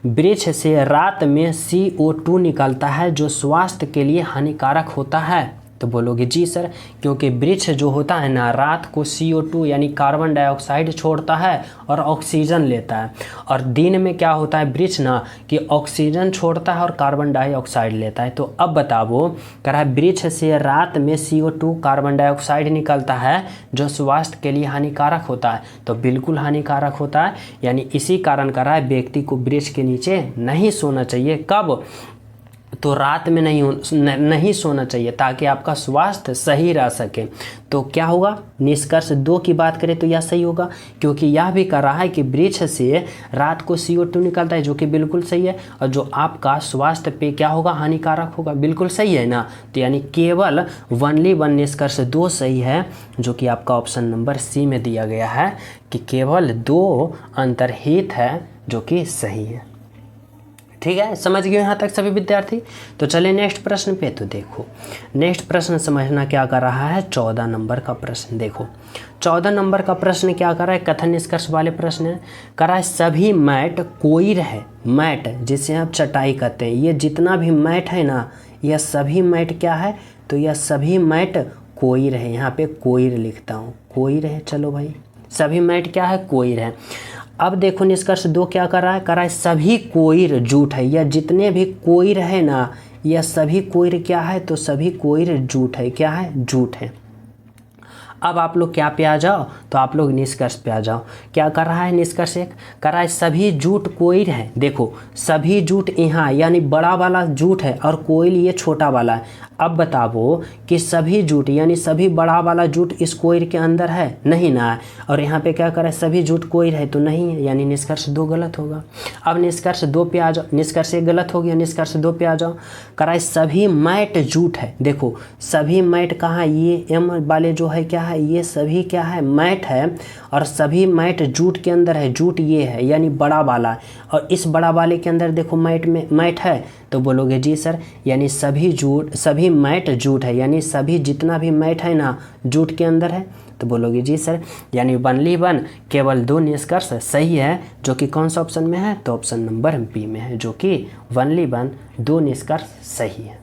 वृक्ष से रात में CO2 निकलता है जो स्वास्थ्य के लिए हानिकारक होता है। तो बोलोगे जी सर, क्योंकि वृक्ष जो होता है ना रात को CO2 यानी कार्बन डाइऑक्साइड छोड़ता है और ऑक्सीजन लेता है, और दिन में क्या होता है वृक्ष ना कि ऑक्सीजन छोड़ता है और कार्बन डाइऑक्साइड लेता है। तो अब बताओ, करा है वृक्ष से रात में CO2 कार्बन डाइऑक्साइड निकलता है जो स्वास्थ्य के लिए हानिकारक होता है। तो बिल्कुल हानिकारक होता है, यानी इसी कारण करा है व्यक्ति को वृक्ष के नीचे नहीं सोना चाहिए। कब? तो रात में नहीं सोना चाहिए ताकि आपका स्वास्थ्य सही रह सके। तो क्या होगा? निष्कर्ष 2 की बात करें तो यह सही होगा, क्योंकि यह भी कर रहा है कि वृक्ष से रात को CO2 निकलता है जो कि बिल्कुल सही है, और जो आपका स्वास्थ्य पे क्या होगा? हानिकारक होगा। बिल्कुल सही है ना। तो यानी केवल ओनली 1 निष्कर्ष 2 सही है, जो कि आपका ऑप्शन नंबर सी में दिया गया है कि केवल 2 अंतर्हित है जो कि सही है। ठीक है, समझ गए यहाँ तक सभी विद्यार्थी? तो चलिए नेक्स्ट प्रश्न पे। तो देखो नेक्स्ट प्रश्न समझना क्या कर रहा है। 14 नंबर का प्रश्न देखो। 14 नंबर का प्रश्न क्या कर रहा है? कथन निष्कर्ष वाले प्रश्न है। कर रहा है सभी मैट कोइर है। मैट जिसे आप चटाई कहते हैं, ये जितना भी मैट है ना, यह सभी मैट क्या है? तो यह सभी मैट कोइर है। यहाँ पे कोइर लिखता हूँ, कोइर है। चलो भाई, सभी मैट क्या है? कोइर है। अब देखो निष्कर्ष 2 क्या कर रहा है? कर रहा है सभी कोइर जूट है। या जितने भी कोइर है ना, यह सभी कोइर क्या है? तो सभी कोइर जूट है। क्या है? जूट है। अब आप लोग क्या पे आ जाओ? तो आप लोग निष्कर्ष पे आ जाओ। क्या कर रहा है निष्कर्ष 1? कर रहा है सभी जूट कोइर है। देखो सभी जूट यहाँ यानी बड़ा वाला जूट है और कोइल ये छोटा वाला है। अब बताओ कि सभी जूट यानी सभी बड़ा वाला जूट इस कोइर के अंदर है? नहीं ना है। और यहाँ पे क्या कर रहा है? सभी जूट कोइर है तो नहीं है, यानी निष्कर्ष 2 गलत होगा। अब निष्कर्ष 2 पे आ जाओ। निष्कर्ष 1 गलत हो गया, निष्कर्ष 2 पे आ जाओ। कर रहा है सभी मैट जूट है। देखो सभी मैट कहाँ? ये एम वाले जो है क्या है? ये सभी क्या है? मैट है। और सभी मैट जूट के अंदर है। जूट ये है यानी बड़ा वाला, और इस बड़ा वाले के अंदर देखो मैट है। तो बोलोगे जी सर, यानी सभी मैट जूट है, यानी सभी जितना भी मैट है ना जूट के अंदर है। तो बोलोगे जी सर, यानी ओनली 1 केवल 2 निष्कर्ष सही है, जो कि कौन सा ऑप्शन में है? तो ऑप्शन नंबर बी में है, जो कि ओनली 1 2 निष्कर्ष सही है।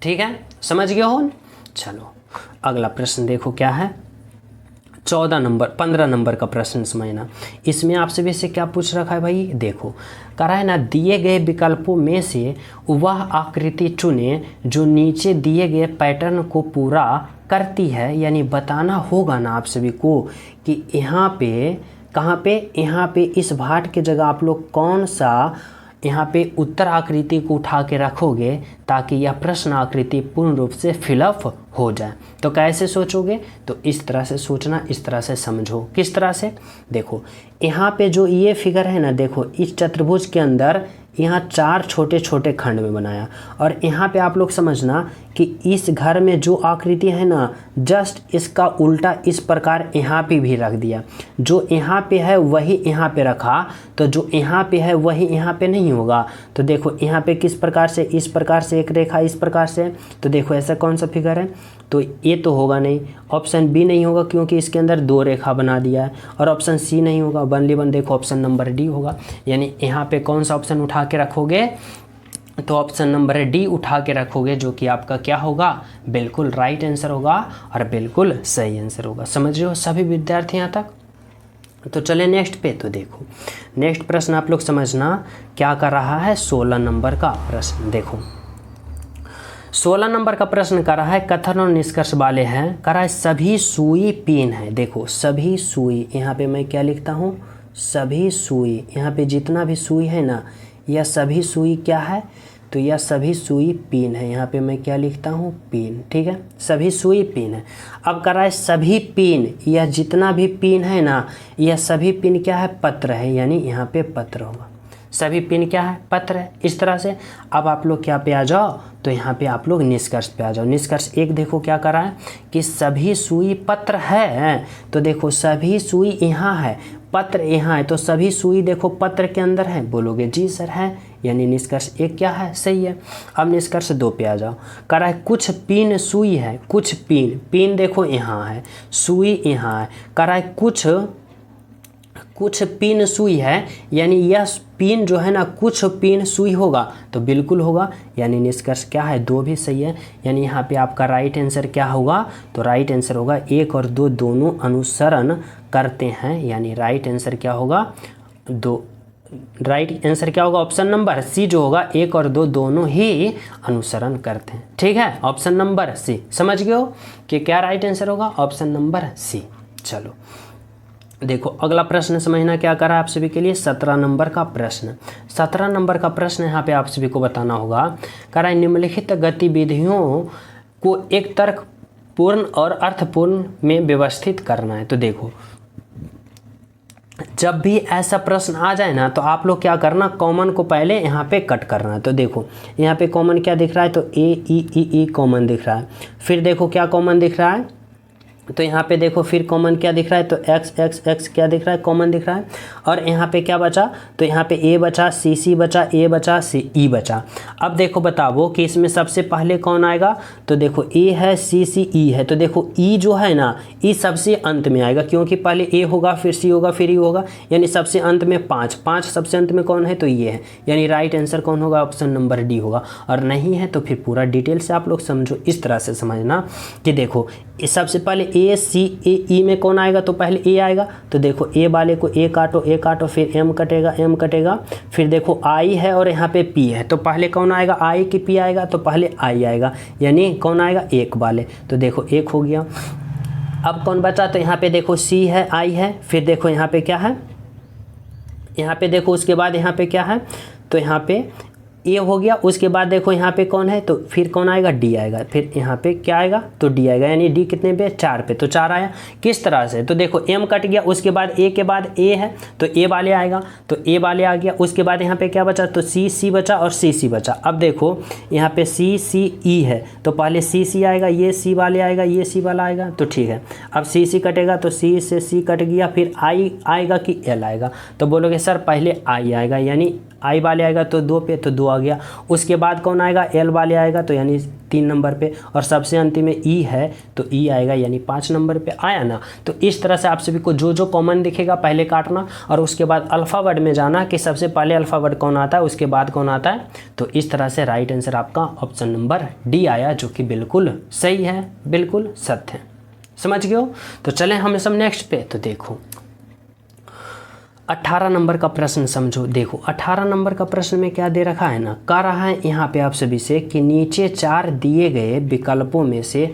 ठीक है, समझ गए हो? चलो अगला प्रश्न देखो क्या है। 15 नंबर का प्रश्न समझना। इसमें आपसे वैसे क्या पूछ रखा है भाई? देखो करा है ना, दिए गए विकल्पों में से वह आकृति चुने जो नीचे दिए गए पैटर्न को पूरा करती है। यानी बताना होगा ना आप सभी को कि यहाँ पे कहाँ पे? यहाँ पे इस भाट के जगह आप लोग कौन सा यहाँ पे उत्तर आकृति को उठा के रखोगे ताकि यह प्रश्न आकृति पूर्ण रूप से फिलअप हो जाए। तो कैसे सोचोगे? तो इस तरह से सोचना, इस तरह से समझो। किस तरह से? देखो यहाँ पे जो ये फिगर है ना, देखो इस चतुर्भुज के अंदर यहाँ 4 छोटे छोटे खंड में बनाया, और यहाँ पे आप लोग समझना कि इस घर में जो आकृति है ना, जस्ट इसका उल्टा इस प्रकार यहाँ पे भी रख दिया। जो यहाँ पे है वही यहाँ पे रखा, तो जो यहाँ पे है वही यहाँ पे नहीं होगा। तो देखो यहाँ पे किस प्रकार से? इस प्रकार से एक रेखा इस प्रकार से। तो देखो ऐसा कौन सा फिगर है? तो ये तो होगा नहीं। ऑप्शन बी नहीं होगा क्योंकि इसके अंदर 2 रेखा बना दिया है, और ऑप्शन सी नहीं होगा। ओनली 1 देखो ऑप्शन नंबर डी होगा। यानी यहाँ पे कौन सा ऑप्शन उठा के रखोगे? तो ऑप्शन नंबर डी उठा के रखोगे, जो कि आपका क्या होगा? बिल्कुल राइट आंसर होगा और बिल्कुल सही आंसर होगा। समझ रहे हो सभी विद्यार्थी यहाँ तक? तो चले नेक्स्ट पे। तो देखो नेक्स्ट प्रश्न आप लोग समझना क्या कर रहा है। 16 नंबर का प्रश्न देखो। 16 नंबर का प्रश्न कर रहा है कथन और निष्कर्ष वाले हैं। कर रहा है सभी सुई पिन है। देखो सभी सुई, यहाँ पे मैं क्या लिखता हूँ? सभी सुई। यहाँ पे जितना भी सुई है ना, यह सभी सुई क्या है? तो यह सभी सुई पिन है। यहाँ पे मैं क्या लिखता हूँ? पिन। ठीक है, सभी सुई पिन है। अब कर रहा है सभी पिन, यह जितना भी पिन है ना, यह सभी पिन क्या है? पत्र है। यानी यहाँ पे पत्र होगा। सभी पिन क्या है? पत्र है। इस तरह से अब आप लोग क्या पे आ जाओ? तो यहाँ पे आप लोग निष्कर्ष पे आ जाओ। निष्कर्ष एक देखो क्या कर रहा है कि सभी सुई पत्र है, तो देखो सभी सुई यहाँ है, पत्र यहाँ है, तो सभी सुई देखो पत्र के अंदर है, बोलोगे जी सर है, यानी निष्कर्ष एक क्या है, सही है। अब निष्कर्ष 2 पे आ जाओ। कह रहा है कुछ पीन सुई है, कुछ पीन, पीन देखो यहाँ है, सुई यहाँ है, कह रहा है कुछ पीन सुई है, यानी यह पीन जो है ना कुछ पीन सुई होगा, तो बिल्कुल होगा, यानी निष्कर्ष क्या है, 2 भी सही है। यानी यहाँ पे आपका राइट आंसर क्या होगा, तो राइट आंसर होगा 1 और 2 दोनों अनुसरण करते हैं, यानी राइट आंसर क्या होगा, 2। राइट आंसर क्या होगा, ऑप्शन नंबर सी जो होगा, 1 और 2 दोनों ही अनुसरण करते हैं। ठीक है, ऑप्शन नंबर सी। समझ गए हो कि क्या राइट आंसर होगा, ऑप्शन नंबर सी। चलो देखो अगला प्रश्न समझना क्या करा आप सभी के लिए, 17 नंबर का प्रश्न। 17 नंबर का प्रश्न यहाँ पे आप सभी को बताना होगा। करा निम्नलिखित गतिविधियों को एक तर्कपूर्ण और अर्थपूर्ण में व्यवस्थित करना है। तो देखो जब भी ऐसा प्रश्न आ जाए ना, तो आप लोग क्या करना, कॉमन को पहले यहाँ पे कट करना है। तो देखो यहाँ पे कॉमन क्या दिख रहा है, तो ए ई कॉमन दिख रहा है। फिर देखो क्या कॉमन दिख रहा है, तो यहाँ पे देखो फिर कॉमन क्या दिख रहा है, तो x क्या दिख रहा है, कॉमन दिख रहा है। और यहाँ पे क्या बचा, तो यहाँ पे a बचा, सी बचा, a बचा, e बचा। अब देखो बताओ कि इसमें सबसे पहले कौन आएगा, तो देखो a है, c e है, तो देखो e जो है ना, e सबसे अंत में आएगा, क्योंकि पहले a होगा, फिर c होगा, फिर e होगा, यानी सबसे अंत में 5 सबसे अंत में कौन है, तो ये है, यानी राइट आंसर कौन होगा, ऑप्शन नंबर डी होगा। और नहीं है तो फिर पूरा डिटेल से आप लोग समझो, इस तरह से समझना कि देखो सबसे पहले ए सी ई में कौन आएगा, तो पहले ए आएगा, तो देखो ए वाले को ए काटो, फिर एम कटेगा, फिर देखो आई है और यहाँ पे पी है, तो पहले कौन आएगा, आई की पी आएगा, तो पहले आई आएगा, यानी कौन आएगा, 1 वाले, तो देखो 1 हो गया। अब कौन बचा, तो यहाँ पे देखो सी है, आई है, फिर देखो यहाँ पे क्या है, यहाँ पे देखो उसके बाद यहाँ पे क्या है, तो यहाँ पे ए हो गया। उसके बाद देखो यहाँ पे कौन है, तो फिर कौन आएगा, डी आएगा, फिर यहाँ पे क्या आएगा, तो डी आएगा, यानी डी कितने पे, 4 पे, तो 4 आया। किस तरह से, तो देखो एम कट गया, उसके बाद ए के बाद ए है, तो ए वाले आएगा, तो ए वाले आ गया। उसके बाद यहाँ पे क्या बचा, तो सी बचा और सी बचा। अब देखो यहाँ पे सी ई है, तो पहले सी आएगा, ये सी वाले आएगा, ये सी वाला आएगा, तो ठीक है। अब सी कटेगा, तो सी से सी कट गया, फिर आई आएगा कि एल आएगा, तो बोलोगे सर पहले आई आएगा, यानी आई वाले आएगा तो 2 पे, तो 2 आ गया। उसके बाद कौन आएगा, एल वाले आएगा, तो यानी 3 नंबर पे, और सबसे अंतिम में ई है, तो ई आएगा, यानी 5 नंबर पे आया ना। तो इस तरह से आप सभी को जो कॉमन दिखेगा पहले काटना, और उसके बाद अल्फ़ाबेट में जाना कि सबसे पहले अल्फ़ाबेट कौन आता है, उसके बाद कौन आता है। तो इस तरह से राइट आंसर आपका ऑप्शन नंबर डी आया, जो कि बिल्कुल सही है, बिल्कुल सत्य है। समझ गए हो। तो चलें हम सब नेक्स्ट पे। तो देखो 18 नंबर का प्रश्न समझो। देखो 18 नंबर का प्रश्न में क्या दे रखा है ना, कह रहा है यहाँ पे आप सभी से कि नीचे 4 दिए गए विकल्पों में से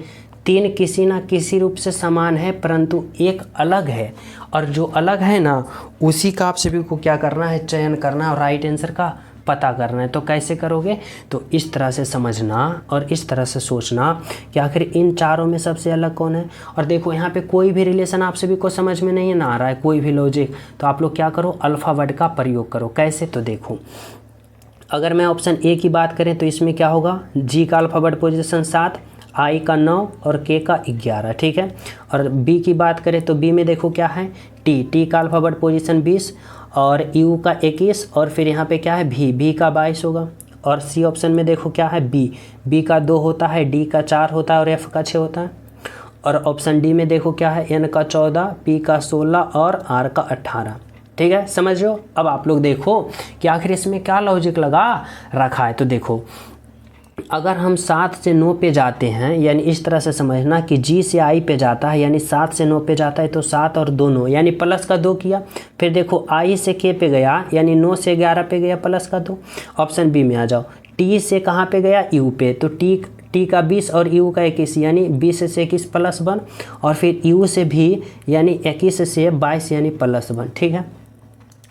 3 किसी ना किसी रूप से समान है, परंतु एक अलग है, और जो अलग है ना उसी का आप सभी को क्या करना है, चयन करना है और राइट आंसर का पता करना है। तो कैसे करोगे, तो इस तरह से समझना और इस तरह से सोचना कि आखिर इन चारों में सबसे अलग कौन है। और देखो यहाँ पे कोई भी रिलेशन आप सभी को समझ में नहीं ना आ रहा है, कोई भी लॉजिक, तो आप लोग क्या करो, अल्फ़ाबेट का प्रयोग करो। कैसे, तो देखो अगर मैं ऑप्शन ए की बात करें तो इसमें क्या होगा, जी का अल्फ़ाबेट पोजीशन 7, आई का 9 और के का 11, ठीक है। और बी की बात करें तो बी में देखो क्या है, टी का अल्फ़ाबेट पोजीशन 20 और यू का 21, और फिर यहाँ पे क्या है, भी का 22 होगा। और सी ऑप्शन में देखो क्या है, बी का 2 होता है, डी का 4 होता है और एफ का 6 होता है। और ऑप्शन डी में देखो क्या है, एन का 14, पी का 16 और आर का 18, ठीक है। समझ लो। अब आप लोग देखो कि आखिर इसमें क्या लॉजिक लगा रखा है। तो देखो अगर हम 7 से 9 पे जाते हैं, यानी इस तरह से समझना कि जी से आई पे जाता है, यानी 7 से 9 पे जाता है, तो 7 और 2 9, यानी प्लस का 2 किया। फिर देखो आई से के पे गया, यानी 9 से 11 पे गया, प्लस का 2। ऑप्शन बी में आ जाओ, टी से कहाँ पे गया, यू पे, तो टी का 20 और यू का 21, यानी 20 से 21 प्लस 1, और फिर यू से भी यानी 21 से 22 यानी प्लस 1, ठीक है।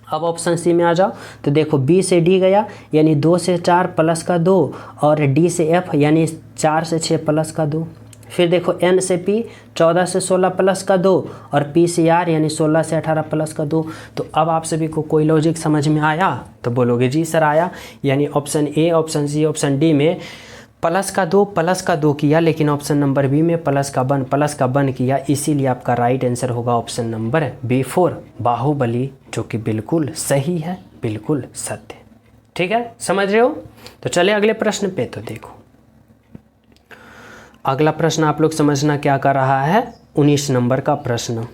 अब ऑप्शन सी में आ जाओ, तो देखो बी से डी गया, यानी 2 से 4 प्लस का 2, और डी से एफ यानी 4 से 6 प्लस का 2। फिर देखो एन से पी 14 से 16 प्लस का 2, और पी से आर यानी 16 से 18 प्लस का 2। तो अब आप सभी को कोई लॉजिक समझ में आया, तो बोलोगे जी सर आया। यानी option A, option C, option D में प्लस का दो किया, लेकिन ऑप्शन नंबर बी में प्लस का वन किया, इसीलिए आपका राइट आंसर होगा ऑप्शन नंबर बी 4 बाहुबली, जो कि बिल्कुल सही है, बिल्कुल सत्य। ठीक है, समझ रहे हो? तो चले अगले प्रश्न पे। तो देखो अगला प्रश्न आप लोग समझना क्या कर रहा है, 19 नंबर का प्रश्न।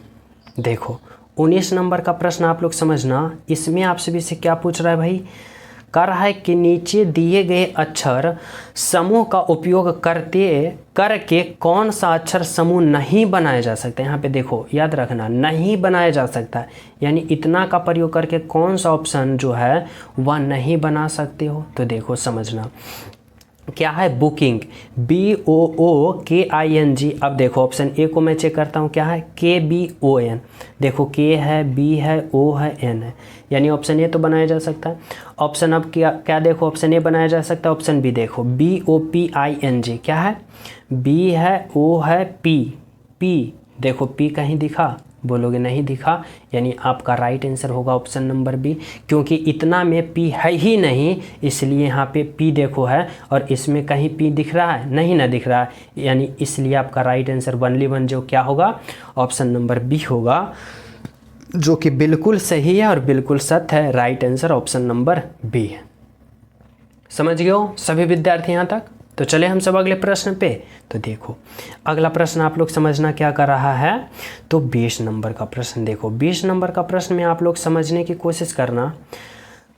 देखो 19 नंबर का प्रश्न आप लोग समझना, इसमें आप सभी से क्या पूछ रहा है भाई, कर रहा है कि नीचे दिए गए अक्षर समूह का उपयोग करके कौन सा अक्षर समूह नहीं बनाया जा सकता है। यहाँ पे देखो याद रखना, नहीं बनाया जा सकता है, यानी इतना का प्रयोग करके कौन सा ऑप्शन जो है वह नहीं बना सकते हो। तो देखो समझना क्या है, बुकिंग, BOOKING। अब देखो ऑप्शन ए को मैं चेक करता हूँ, क्या है, KBON। देखो K है, B है, O है, N है, यानी ऑप्शन ए तो बनाया जा सकता है। ऑप्शन अब क्या देखो, ऑप्शन ए बनाया जा सकता है, ऑप्शन बी देखो BOPING, क्या है, B है, O है, P देखो P कहीं दिखा, बोलोगे नहीं दिखा, यानी आपका राइट आंसर होगा ऑप्शन नंबर बी, क्योंकि इतना में P है ही नहीं, इसलिए यहाँ पे P देखो है, और इसमें कहीं P दिख रहा है, नहीं ना दिख रहा है, यानी इसलिए आपका राइट आंसर ओनली वन जो क्या होगा, ऑप्शन नंबर बी होगा, जो कि बिल्कुल सही है और बिल्कुल सत्य है। Right answer option number B है। समझ गए हो सभी विद्यार्थी यहाँ तक? तो चले हम सब अगले प्रश्न पे। तो देखो अगला प्रश्न आप लोग समझना क्या कर रहा है, तो 20 नंबर का प्रश्न। देखो 20 नंबर का प्रश्न में आप लोग समझने की कोशिश करना,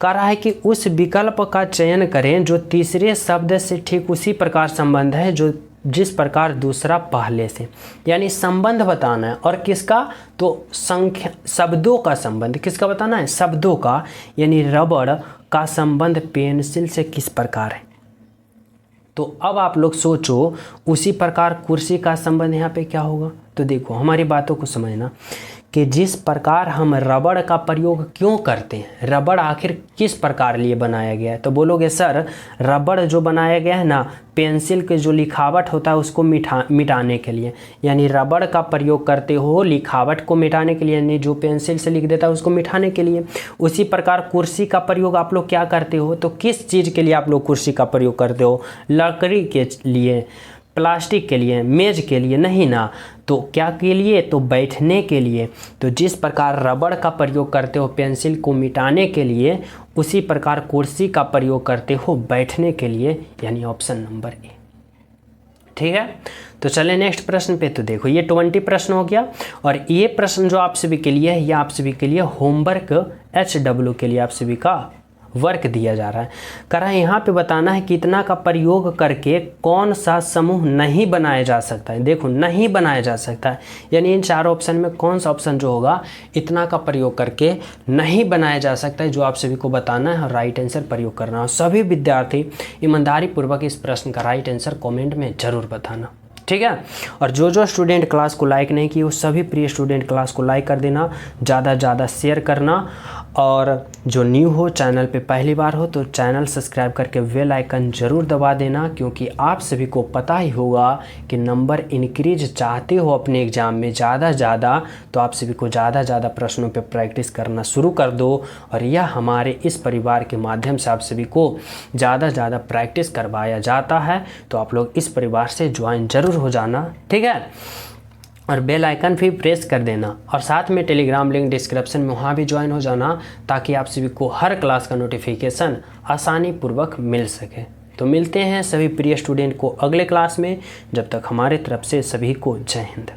कह रहा है कि उस विकल्प का चयन करें जो तीसरे शब्द से ठीक उसी प्रकार संबंध है जो जिस प्रकार दूसरा पहले से, यानी संबंध बताना है। और किसका, तो संख्या शब्दों का संबंध, किसका बताना है, शब्दों का, यानी रबड़ का संबंध पेंसिल से किस प्रकार है। तो अब आप लोग सोचो उसी प्रकार कुर्सी का संबंध यहाँ पे क्या होगा। तो देखो हमारी बातों को समझना कि जिस प्रकार हम रबड़ का प्रयोग क्यों करते हैं, रबड़ आखिर किस प्रकार लिए बनाया गया है। तो बोलोगे सर रबड़ जो बनाया गया है ना, पेंसिल के जो लिखावट होता है उसको मिटाने के लिए, यानी रबड़ का प्रयोग करते हो लिखावट को मिटाने के लिए, यानी जो पेंसिल से लिख देता है उसको मिटाने के लिए। उसी प्रकार कुर्सी का प्रयोग आप लोग क्या करते हो, तो किस चीज़ के लिए आप लोग कुर्सी का प्रयोग करते हो, लकड़ी के लिए, प्लास्टिक के लिए, मेज के लिए नहीं ना, तो क्या के लिए, तो बैठने के लिए। तो जिस प्रकार रबड़ का प्रयोग करते हो पेंसिल को मिटाने के लिए, उसी प्रकार कुर्सी का प्रयोग करते हो बैठने के लिए, यानी ऑप्शन नंबर ए। ठीक है, तो चले नेक्स्ट प्रश्न पे। तो देखो ये 20 प्रश्न हो गया, और ये प्रश्न जो आप सभी के लिए है, ये आप सभी के लिए होमवर्क HW के लिए आप सभी का वर्क दिया जा रहा है। कह रहा है यहाँ पे बताना है कि इतना का प्रयोग करके कौन सा समूह नहीं बनाया जा सकता है। देखो नहीं बनाया जा सकता है, यानी इन चारों ऑप्शन में कौन सा ऑप्शन जो होगा इतना का प्रयोग करके नहीं बनाया जा सकता है, जो आप सभी को बताना है और राइट आंसर प्रयोग करना है। सभी विद्यार्थी ईमानदारी पूर्वक इस प्रश्न का राइट आंसर कॉमेंट में जरूर बताना, ठीक है। और जो स्टूडेंट क्लास को लाइक नहीं किए वो सभी प्रिय स्टूडेंट क्लास को लाइक कर देना, ज़्यादा ज़्यादा शेयर करना, और जो न्यू हो चैनल पे पहली बार हो तो चैनल सब्सक्राइब करके बेल आइकन ज़रूर दबा देना, क्योंकि आप सभी को पता ही होगा कि नंबर इंक्रीज चाहते हो अपने एग्ज़ाम में ज़्यादा, तो आप सभी को ज़्यादा प्रश्नों पे प्रैक्टिस करना शुरू कर दो। और यह हमारे इस परिवार के माध्यम से आप सभी को ज़्यादा प्रैक्टिस करवाया जाता है, तो आप लोग इस परिवार से ज्वाइन जरूर हो जाना, ठीक है। और बेल आइकन भी प्रेस कर देना, और साथ में टेलीग्राम लिंक डिस्क्रिप्शन में वहाँ भी ज्वाइन हो जाना, ताकि आप सभी को हर क्लास का नोटिफिकेशन आसानी पूर्वक मिल सके। तो मिलते हैं सभी प्रिय स्टूडेंट को अगले क्लास में, जब तक हमारे तरफ से सभी को जय हिंद।